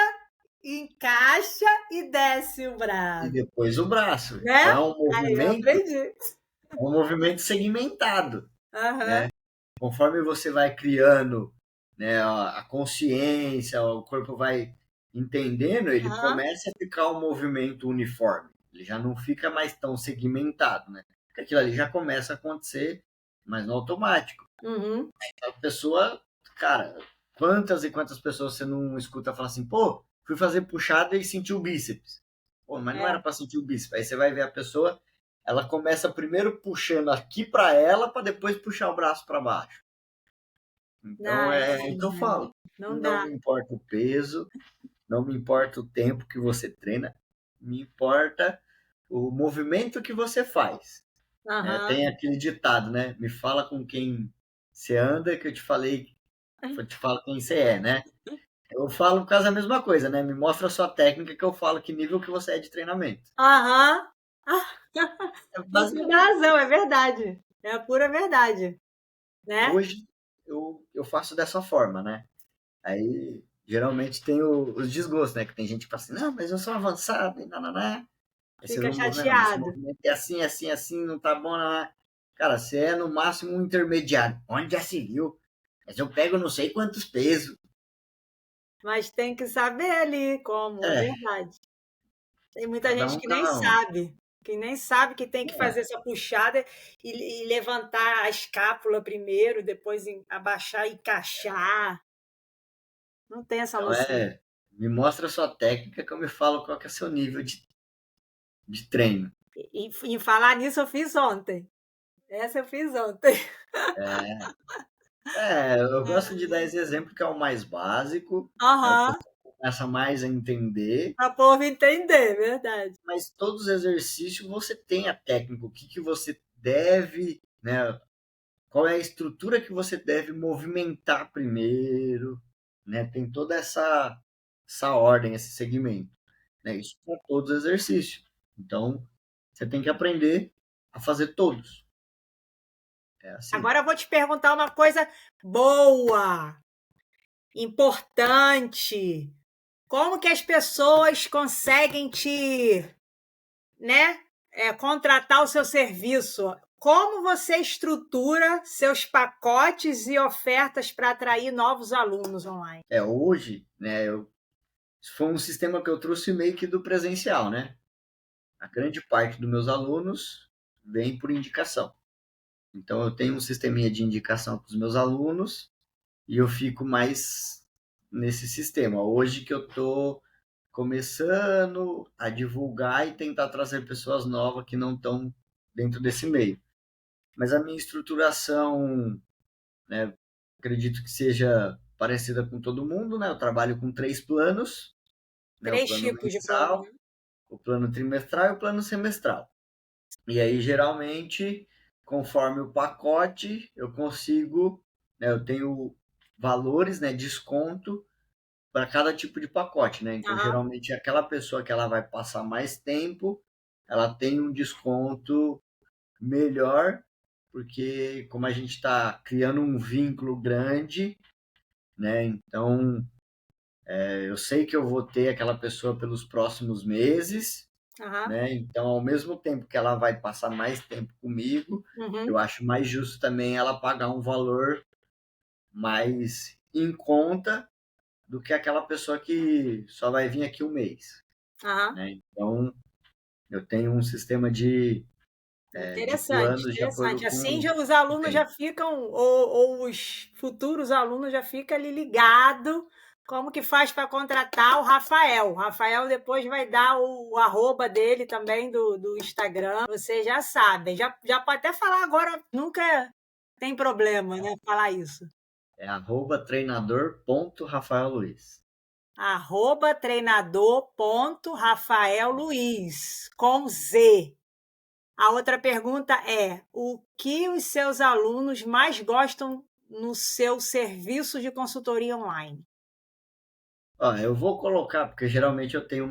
encaixa e desce o E braço, depois o braço. né? Então Aí eu aprendi. é um movimento segmentado, Aham. né? Conforme você vai criando, né, a consciência, o corpo vai entendendo, ele Aham. começa a ficar um movimento uniforme. Ele já não fica mais tão segmentado, né? Porque aquilo ali já começa a acontecer, mas no automático. Uhum. A pessoa, cara, quantas e quantas pessoas você não escuta falar assim, pô, fui fazer puxada e senti o bíceps. Pô, mas não era É. para sentir o bíceps. Aí você vai ver a pessoa, ela começa primeiro puxando aqui para ela, para depois puxar o braço para baixo. Então Não, é o que eu falo. não Não dá. me importa o peso, não me importa o tempo que você treina, me importa o movimento que você faz. Né? Aham. Tem aquele ditado, né? Me fala com quem você anda, que eu te falo quem você é, né? Eu falo quase a mesma coisa, né? Me mostra a sua técnica que eu falo que nível que você é de treinamento. Aham. É Tem toda basicamente. razão, é verdade. É a pura verdade, né? Hoje eu faço dessa forma, né? Aí geralmente tem os desgostos, né? Que tem gente que fala assim, não, mas eu sou avançado e nananá. Aí você vê Fica um movimento, não, esse chateado. movimento é assim, assim, assim, não tá bom, não. Cara, você é no máximo um intermediário. Onde já se viu? Mas eu pego não sei quantos pesos. Mas tem que saber ali como, é É, verdade. Tem muita cada gente um, que nem cada um. sabe, que tem que É, fazer essa puxada e levantar a escápula primeiro, depois abaixar e encaixar. Não tem essa então noção. me mostra a sua técnica que eu me falo qual que é o seu nível de treino. E falar nisso eu fiz ontem. Essa eu fiz ontem. Eu gosto de dar esse exemplo que é o mais básico, é o que Aham, você começa mais a entender, para o povo entender, verdade. mas todos os exercícios você tem a técnica, o que que você deve, né? Qual é a estrutura que você deve movimentar primeiro, né? Tem toda essa ordem, esse segmento, né? Isso com todos os exercícios. Então, você tem que aprender a fazer todos. É assim. Agora eu vou te perguntar uma coisa boa, importante. Como que as pessoas conseguem né, contratar o seu serviço? Como você estrutura seus pacotes e ofertas para atrair novos alunos online? Hoje, né, foi um sistema que eu trouxe meio que do presencial, né? A grande parte dos meus alunos vem por indicação. Então, eu tenho um sisteminha de indicação para os meus alunos e eu fico mais nesse sistema. Hoje que eu estou começando a divulgar e tentar trazer pessoas novas que não estão dentro desse meio. Mas a minha estruturação, né, acredito que seja parecida com todo mundo, né? Eu trabalho com 3 planos, né? O 3 plano tipos de plano, mensal, né? o plano trimestral e o plano semestral. E aí, geralmente, conforme o pacote, eu consigo, né, eu tenho valores, né, desconto para cada tipo de pacote, né? Então, Aham. geralmente, aquela pessoa que ela vai passar mais tempo, ela tem um desconto melhor, porque como a gente está criando um vínculo grande, né? Então, eu sei que eu vou ter aquela pessoa pelos próximos meses, Aham. né? Então, ao mesmo tempo que ela vai passar mais tempo comigo, eu Uhum. acho mais justo também ela pagar um valor mais em conta do que aquela pessoa que só vai vir aqui um mês, Aham. né? Então, eu tenho um sistema de Interessante, planos de interessante. acordo Assim com já os o alunos já tempo. ficam, ou os futuros alunos já ficam ali ligado como que faz para contratar o Rafael. O Rafael depois vai dar o arroba dele também do Instagram. Vocês já sabem. Já pode até falar agora, nunca tem problema, né? Falar isso. É @treinador.rafaelluiz. @treinador.rafaelluiz, com Z. A outra pergunta é: o que os seus alunos mais gostam no seu serviço de consultoria online? Ó, eu vou colocar, porque geralmente eu tenho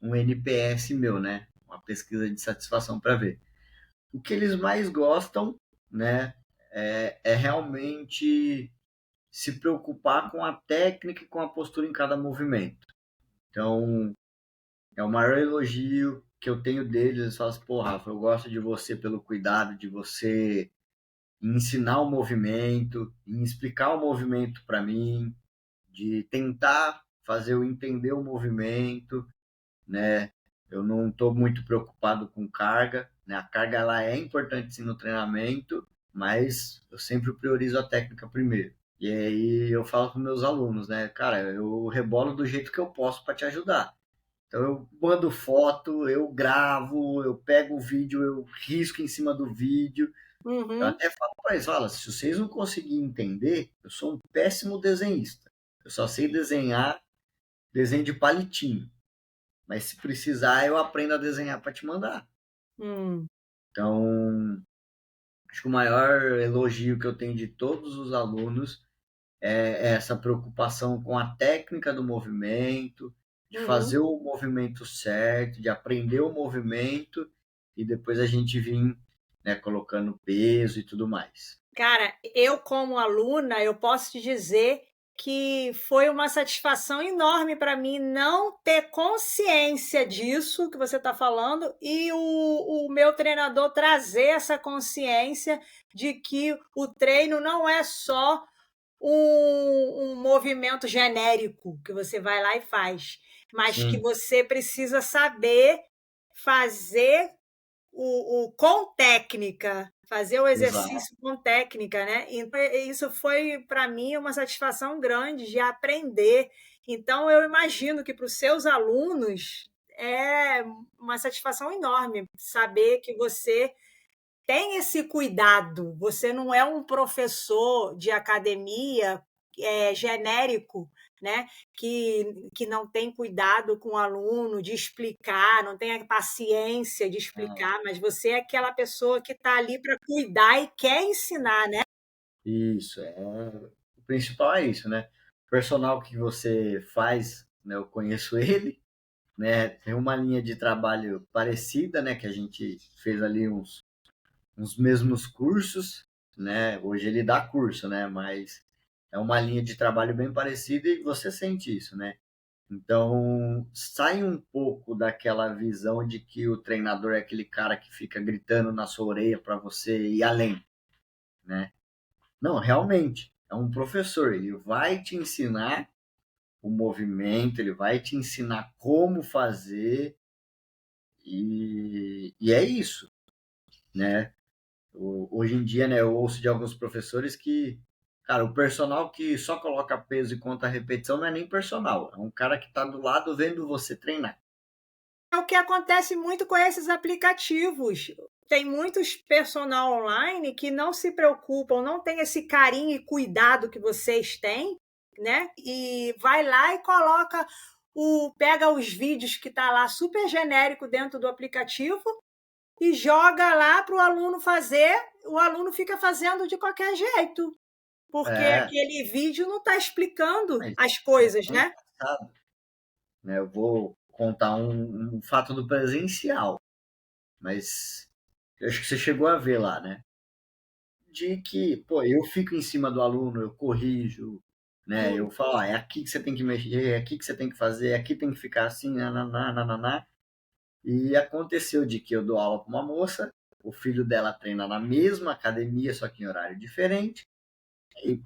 um NPS meu, né? Uma pesquisa de satisfação para ver. O que eles mais gostam, né, é realmente se preocupar com a técnica e com a postura em cada movimento. Então, é o maior elogio que eu tenho deles. Eles falam assim, pô, Rafa, eu gosto de você pelo cuidado de você ensinar o movimento, em explicar o movimento para mim, de tentar fazer eu entender o movimento, né? Eu não estou muito preocupado com carga, né? A carga ela é importante sim no treinamento, mas eu sempre priorizo a técnica primeiro. E aí eu falo para meus alunos, né? Cara, eu rebolo do jeito que eu posso para te ajudar. Então eu mando foto, eu gravo, eu pego o vídeo, eu risco em cima do vídeo. Eu Uhum. até falo para eles, fala, se vocês não conseguirem entender, eu sou um péssimo desenhista. Eu só sei desenhar desenho de palitinho. Mas se precisar, eu aprendo a desenhar para te mandar. Hum. Então, acho que o maior elogio que eu tenho de todos os alunos é essa preocupação com a técnica do movimento, de Uhum. fazer o movimento certo, de aprender o movimento e depois a gente vir, né, colocando peso e tudo mais. Cara, eu como aluna, eu posso te dizer que foi uma satisfação enorme para mim não ter consciência disso que você está falando e o meu treinador trazer essa consciência de que o treino não é só um movimento genérico que você vai lá e faz, mas que Sim, você precisa saber fazer com técnica, fazer o exato. exercício com técnica, né? Então, isso foi para mim uma satisfação grande de aprender. Então, eu imagino que para os seus alunos é uma satisfação enorme saber que você tem esse cuidado. Você não é um professor de academia genérico, né? Que não tem cuidado com o aluno de explicar, não tem a paciência de Ah, explicar, mas você é aquela pessoa que está ali para cuidar e quer ensinar, né? isso, o principal é isso, né? O personal que você faz, né, eu conheço ele, né? Tem uma linha de trabalho parecida, né? Que a gente fez ali os mesmos cursos, né? Hoje ele dá curso, né? Mas é uma linha de trabalho bem parecida e você sente isso, né? Então, sai um pouco daquela visão de que o treinador é aquele cara que fica gritando na sua orelha para você ir além, né? Não, realmente, é um professor, ele vai te ensinar o movimento, ele vai te ensinar como fazer e é isso, né? Hoje em dia, né, eu ouço de alguns professores que, cara, o personal que só coloca peso e conta a repetição não é nem personal, é um cara que está do lado vendo você treinar. É o que acontece muito com esses aplicativos. Tem muitos personal online que não se preocupam, não tem esse carinho e cuidado que vocês têm, né? E vai lá e coloca pega os vídeos que tá lá super genérico dentro do aplicativo e joga lá para o aluno fazer, o aluno fica fazendo de qualquer jeito, porque É, aquele vídeo não está explicando mas as é coisas, tão né? engraçado, né? Eu vou contar um fato do presencial, mas eu acho que você chegou a ver lá, né? De que, pô, eu fico em cima do aluno, eu corrijo, né? Eu Hum, falo, é aqui que você tem que mexer, é aqui que você tem que fazer, aqui tem que ficar assim, nananá, nananá. E aconteceu de que eu dou aula para uma moça, o filho dela treina na mesma academia, só que em horário diferente. E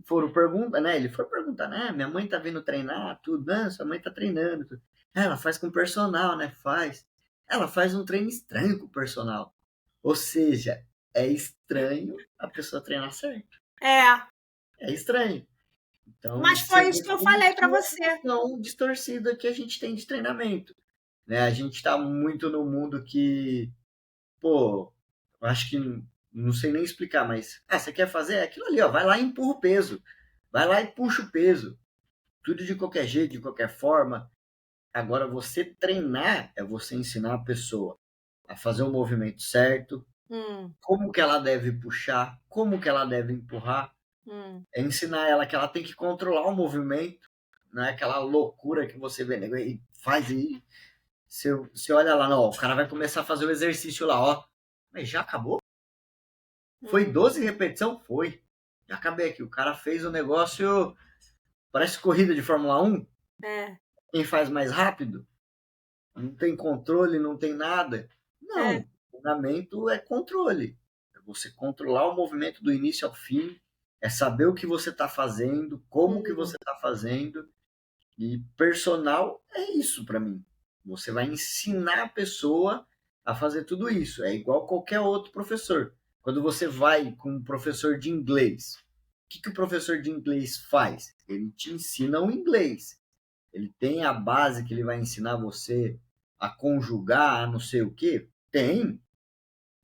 foram perguntar, né? Ele foi perguntar, né? Minha mãe tá vindo treinar, tudo, né? Sua mãe tá treinando, tudo. Ela faz com personal, né? Faz. Ela faz um treino estranho com o personal. Ou seja, é estranho a pessoa treinar certo. é, É estranho. Então, mas você foi vê isso que eu como falei que para é a você. noção distorcida que a gente tem de treinamento. Né? A gente está muito no mundo que, pô, eu acho que não sei nem explicar, mas você quer fazer aquilo ali, ó, vai lá e empurra o peso. Vai lá e puxa o peso. Tudo de qualquer jeito, de qualquer forma. Agora, você treinar é você ensinar a pessoa a fazer o movimento certo, Hum, como que ela deve puxar, como que ela deve empurrar. hum. É ensinar ela que ela tem que controlar o movimento, não é aquela loucura que você vê, nego, e faz aí. Você olha lá, não, ó, o cara vai começar a fazer o exercício lá, ó. Mas já acabou? Foi Hum, 12 repetição? Foi. Já acabei aqui. O cara fez o negócio, parece corrida de Fórmula 1. é, Quem faz mais rápido? Não tem controle, não tem nada. é. Não. Treinamento é controle. É você controlar o movimento do início ao fim, é saber o que você está fazendo, como que Hum, você está fazendo. E personal é isso para mim. Você vai ensinar a pessoa a fazer tudo isso. É igual qualquer outro professor. Quando você vai com um professor de inglês, que o professor de inglês faz? Ele te ensina o inglês. Ele tem a base que ele vai ensinar você a conjugar, a não sei o quê? Tem,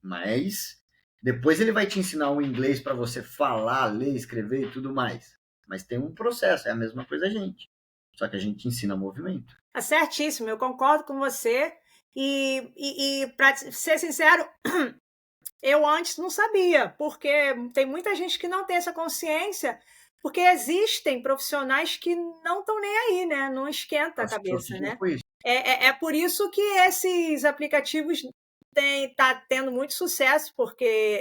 mas depois ele vai te ensinar o inglês para você falar, ler, escrever e tudo mais. Mas tem um processo, é a mesma coisa a gente. Só que a gente ensina movimento. tá certíssimo, eu concordo com você. E para ser sincero, eu antes não sabia, porque tem muita gente que não tem essa consciência, porque existem profissionais que não estão nem aí, né? Não esquenta a As pessoas cabeça, ficam né? com isso. É por isso que esses aplicativos tá tendo muito sucesso, porque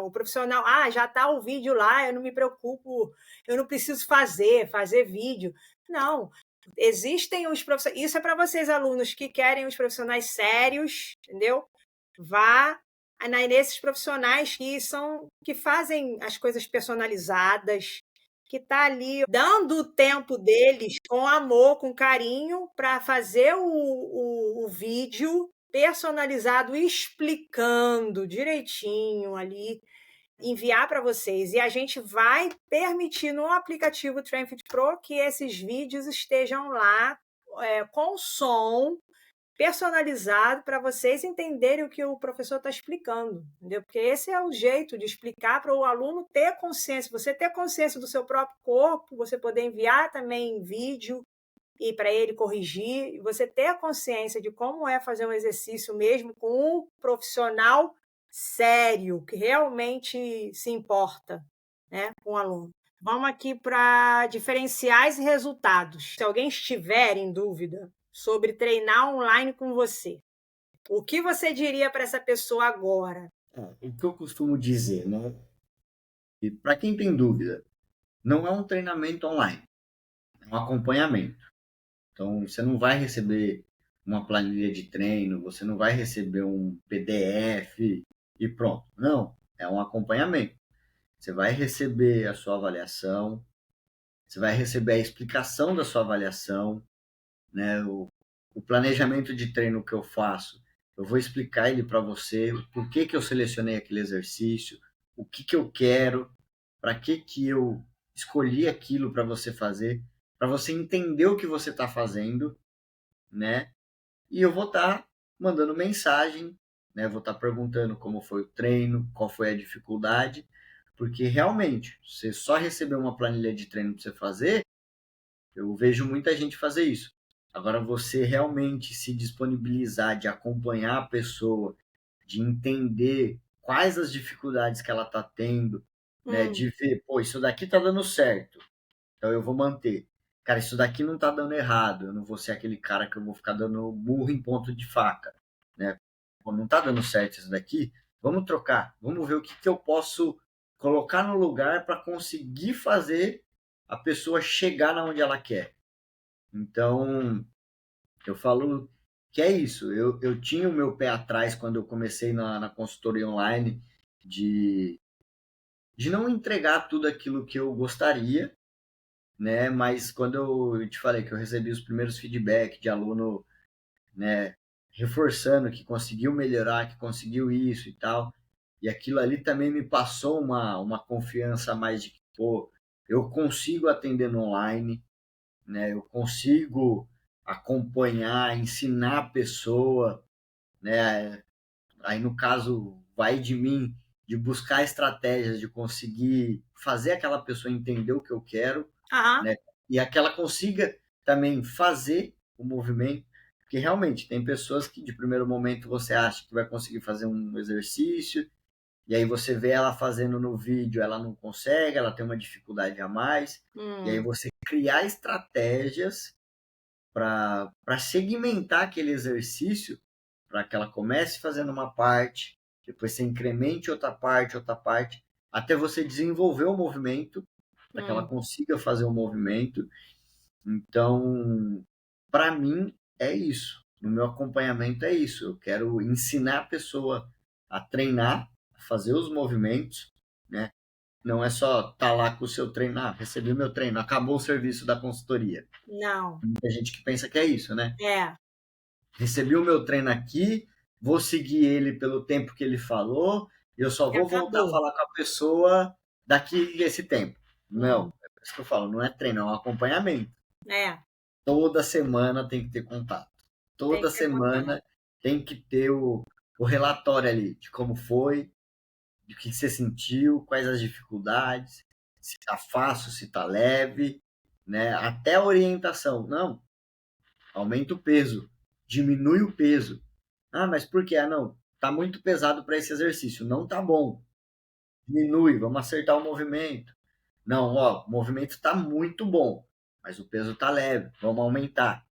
o profissional, já está o vídeo lá, eu não me preocupo, eu não preciso fazer vídeo. Não, existem os profissionais. Isso é para vocês, alunos, que querem os profissionais sérios, entendeu? Vá nesses profissionais que fazem as coisas personalizadas, que está ali dando o tempo deles com amor, com carinho, para fazer o vídeo personalizado, explicando direitinho ali, enviar para vocês. E a gente vai permitir no aplicativo Trainfit Pro que esses vídeos estejam lá com som personalizado para vocês entenderem o que o professor está explicando, entendeu? Porque esse é o jeito de explicar para o aluno ter consciência, você ter consciência do seu próprio corpo, você poder enviar também em vídeo e para ele corrigir, e você ter a consciência de como é fazer um exercício mesmo com um profissional sério, que realmente se importa, né, com o aluno. Vamos aqui para diferenciais e resultados. Se alguém estiver em dúvida sobre treinar online com você, o que você diria para essa pessoa agora? O que eu costumo dizer, né? E para quem tem dúvida, não é um treinamento online, é um acompanhamento. Então, você não vai receber uma planilha de treino, você não vai receber um PDF e pronto. Não, é um acompanhamento. Você vai receber a sua avaliação, você vai receber a explicação da sua avaliação, né? O planejamento de treino que eu faço, eu vou explicar ele para você, por que que eu selecionei aquele exercício, o que que eu quero, para que eu escolhi aquilo para você fazer, para você entender o que você está fazendo, né? E eu vou estar mandando mensagem, né? Vou estar perguntando como foi o treino, qual foi a dificuldade, porque realmente, você só receber uma planilha de treino para você fazer, eu vejo muita gente fazer isso. Agora, você realmente se disponibilizar de acompanhar a pessoa, de entender quais as dificuldades que ela está tendo, né? Hum, De ver, pô, isso daqui tá dando certo, então eu vou manter. Cara, isso daqui não tá dando errado, eu não vou ser aquele cara que eu vou ficar dando burro em ponto de faca, né? Pô, não tá dando certo isso daqui, vamos trocar, vamos ver o que que eu posso colocar no lugar para conseguir fazer a pessoa chegar na onde ela quer. Então, eu falo que é isso. Eu tinha o meu pé atrás quando eu comecei na consultoria online de, de não entregar tudo aquilo que eu gostaria, né? Mas quando eu te falei que eu recebi os primeiros feedback de aluno, né, reforçando que conseguiu melhorar, que conseguiu isso e tal, e aquilo ali também me passou uma confiança a mais de que, pô, eu consigo atender no online, né? Eu consigo acompanhar, ensinar a pessoa, né? Aí no caso vai de mim de buscar estratégias de conseguir fazer aquela pessoa entender o que eu quero, aham, né? E aquela consiga também fazer o movimento, porque realmente tem pessoas que de primeiro momento você acha que vai conseguir fazer um exercício e aí você vê ela fazendo no vídeo, ela não consegue, ela tem uma dificuldade a mais, e aí hum, você criar estratégias para segmentar aquele exercício, para que ela comece fazendo uma parte, depois você incremente outra parte, até você desenvolver o movimento, para que ela hum, consiga fazer o movimento. Então, para mim, é isso. No meu acompanhamento é isso. Eu quero ensinar a pessoa a treinar, a fazer os movimentos, né? Não é só estar lá com o seu treino, recebi meu treino, acabou o serviço da consultoria. não, Tem gente que pensa que é isso, né? é, Recebi o meu treino aqui, vou seguir ele pelo tempo que ele falou, e eu só e vou voltar a acabou. falar com a pessoa daqui esse tempo. Hum, Não, é por isso que eu falo, não é treino, é um acompanhamento. é, Toda semana tem que ter contato. tem Toda que ter contato. semana tem que ter o relatório ali de como foi, de que você sentiu, quais as dificuldades, se tá fácil, se tá leve, né? Até a orientação. Não, aumenta o peso, diminui o peso. Ah, mas por quê? Ah, não, tá muito pesado para esse exercício, não tá bom. Diminui, vamos acertar o movimento. Não, ó, o movimento tá muito bom, mas o peso tá leve, vamos aumentar.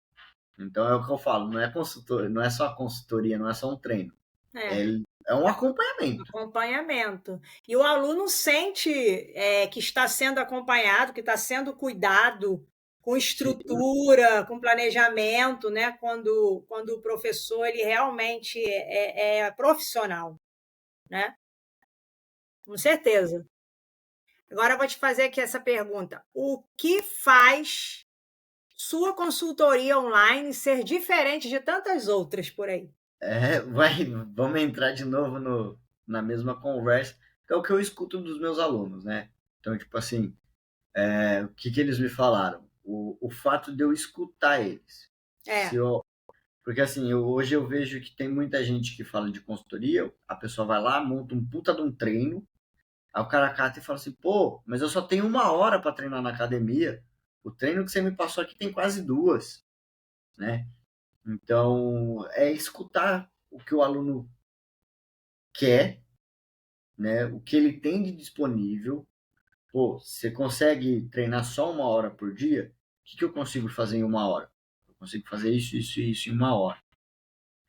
Então é o que eu falo, não é consultor, não é só consultoria, não é só um treino. É. É, é um acompanhamento. Acompanhamento. E o aluno sente que está sendo acompanhado, que está sendo cuidado, com Sim, estrutura, com planejamento, né? Quando o professor ele realmente é profissional, né? Com certeza. Agora eu vou te fazer aqui essa pergunta: o que faz sua consultoria online ser diferente de tantas outras por aí? vamos entrar de novo na mesma conversa, que é o que eu escuto dos meus alunos, né? Então, tipo assim, o que que eles me falaram? O fato de eu escutar eles. Se É, eu, porque assim, hoje eu vejo que tem muita gente que fala de consultoria, a pessoa vai lá, monta um puta de um treino, aí o cara cata e fala assim, pô, mas eu só tenho 1 hora para treinar na academia, o treino que você me passou aqui tem quase 2, né? Então, é escutar o que o aluno quer, né? O que ele tem de disponível. Pô, você consegue treinar só 1 hora por dia? O que que eu consigo fazer em 1 hora? Eu consigo fazer isso, isso e isso em 1 hora.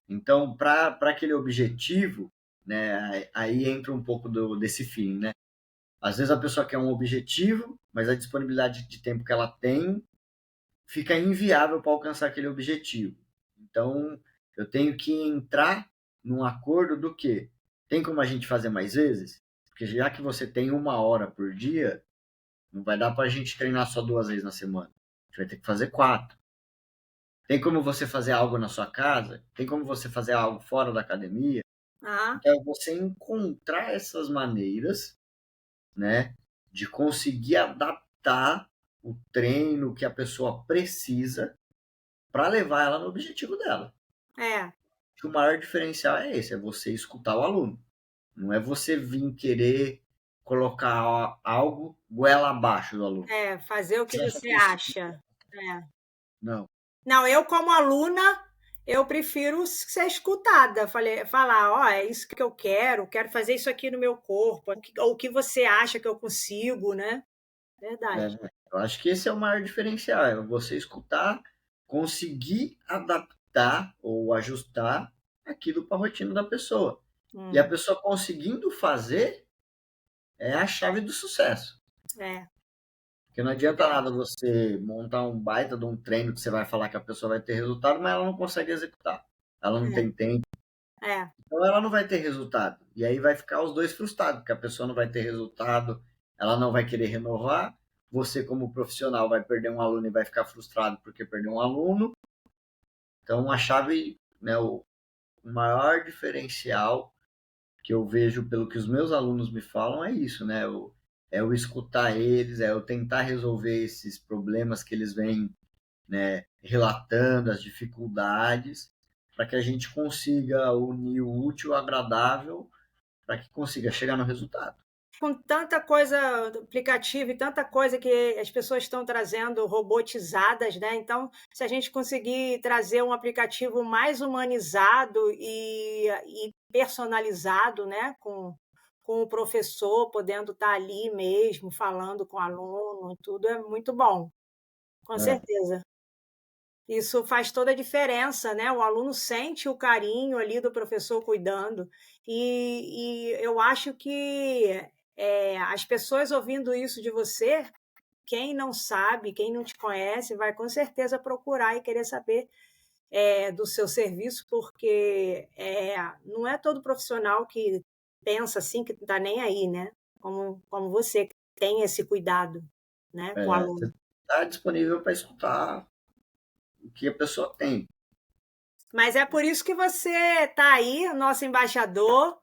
Então, para aquele objetivo, né? Aí entra um pouco desse feeling, né? Às vezes a pessoa quer um objetivo, mas a disponibilidade de tempo que ela tem fica inviável para alcançar aquele objetivo. Então, eu tenho que entrar num acordo do que tem como a gente fazer mais vezes? Porque já que você tem 1 hora por dia, não vai dar para a gente treinar só 2 vezes na semana. A gente vai ter que fazer 4. Tem como você fazer algo na sua casa? Tem como você fazer algo fora da academia? Ah, Então, é você encontrar essas maneiras, né, de conseguir adaptar o treino que a pessoa precisa para levar ela no objetivo dela. é, Que o maior diferencial é esse, é você escutar o aluno. Não é você vir querer colocar algo goela abaixo do aluno. fazer o que Você acha você que isso... acha. É. Não. Não, eu como aluna, eu prefiro ser escutada, falar, ó, é isso que eu quero fazer isso aqui no meu corpo, ou o que você acha que eu consigo, né? Verdade. Eu acho que esse é o maior diferencial, é você escutar, conseguir adaptar ou ajustar aquilo para a rotina da pessoa. E a Hum, pessoa conseguindo fazer é a chave do sucesso. é, Porque não adianta nada você montar um baita de um treino que você vai falar que a pessoa vai ter resultado, mas ela não consegue executar. Ela não tem tempo, é, então ela não vai ter resultado. E aí vai ficar os dois frustrados, porque a pessoa não vai ter resultado, ela não vai querer renovar. Você, como profissional, vai perder um aluno e vai ficar frustrado porque perdeu um aluno. Então, a chave, né, o maior diferencial que eu vejo pelo que os meus alunos me falam é isso, né? É o escutar eles, é eu tentar resolver esses problemas que eles vêm, né, relatando, as dificuldades, para que a gente consiga unir o útil ao agradável, para que consiga chegar no resultado. com tanta coisa aplicativa e tanta coisa que as pessoas estão trazendo robotizadas, né? Então, se a gente conseguir trazer um aplicativo mais humanizado e personalizado, né? Com o professor podendo estar ali mesmo, falando com o aluno, tudo é muito bom, com É, certeza. Isso faz toda a diferença, né? O aluno sente o carinho ali do professor cuidando. E eu acho que as pessoas ouvindo isso de você, quem não sabe, quem não te conhece, vai com certeza procurar e querer saber do seu serviço, porque não é todo profissional que pensa assim, que não está nem aí, né? Como você, que tem esse cuidado, né, com o você aluno. está disponível para escutar o que a pessoa tem. Mas é por isso que você está aí, o nosso embaixador,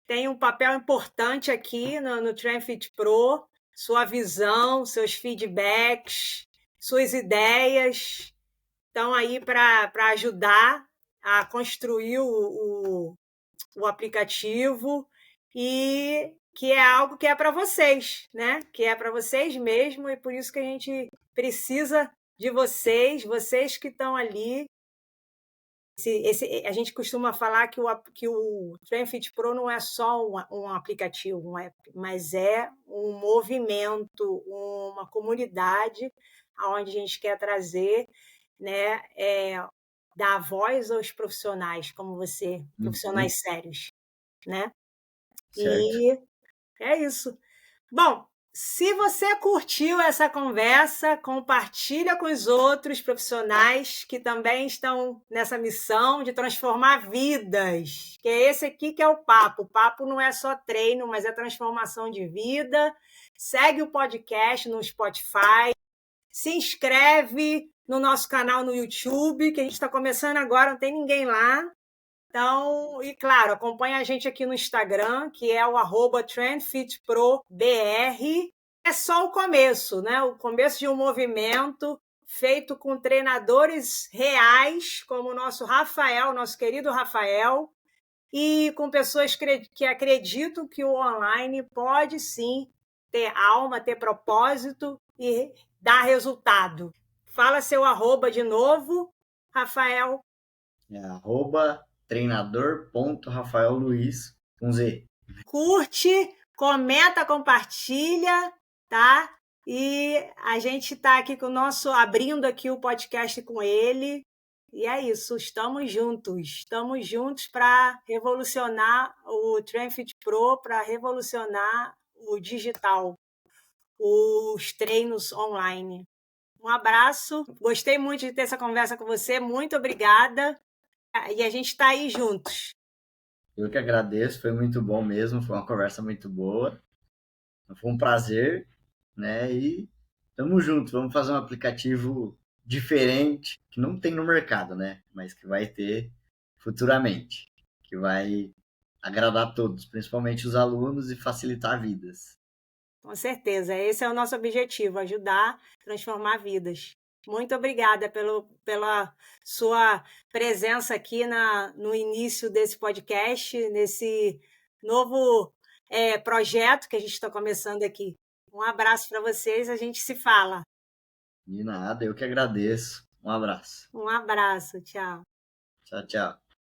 tem um papel importante aqui no TrainFit Pro, sua visão, seus feedbacks, suas ideias estão aí para ajudar a construir o aplicativo e que é algo que é para vocês, né? Que é para vocês mesmo e por isso que a gente precisa de vocês, vocês que estão ali. A gente costuma falar que o TrainFit Pro não é só um aplicativo, um app, mas é um movimento, uma comunidade onde a gente quer trazer, né, dar voz aos profissionais, como você, Uhum, profissionais sérios, né? certo. E é isso. Bom, se você curtiu essa conversa, compartilha com os outros profissionais que também estão nessa missão de transformar vidas. Que é esse aqui que é o papo. O papo não é só treino, mas é transformação de vida. Segue o podcast no Spotify. Se inscreve no nosso canal no YouTube, que a gente está começando agora, não tem ninguém lá. Então, e claro, acompanha a gente aqui no Instagram, que é o @TrendFitProBR. É só o começo, né? O começo de um movimento feito com treinadores reais, como o nosso Rafael, nosso querido Rafael, e com pessoas que acreditam que o online pode sim ter alma, ter propósito e dar resultado. Fala seu arroba de novo, Rafael. É @treinador.rafaelluiz com Z. Curte, comenta, compartilha, tá? E a gente está aqui com o nosso, abrindo aqui o podcast com ele. E é isso, estamos juntos para revolucionar o Trainfit Pro, para revolucionar o digital, os treinos online. Um abraço, gostei muito de ter essa conversa com você, muito obrigada, e a gente está aí juntos. Eu que agradeço, foi muito bom mesmo, foi uma conversa muito boa, foi um prazer, né? E tamo junto, vamos fazer um aplicativo diferente, que não tem no mercado, né? Mas que vai ter futuramente, que vai agradar a todos, principalmente os alunos e facilitar vidas. Com certeza, esse é o nosso objetivo, ajudar, transformar vidas. Muito obrigada pela sua presença aqui no início desse podcast, nesse novo projeto que a gente está começando aqui. Um abraço para vocês, a gente se fala. De nada, eu que agradeço. Um abraço. Um abraço, tchau. Tchau, tchau.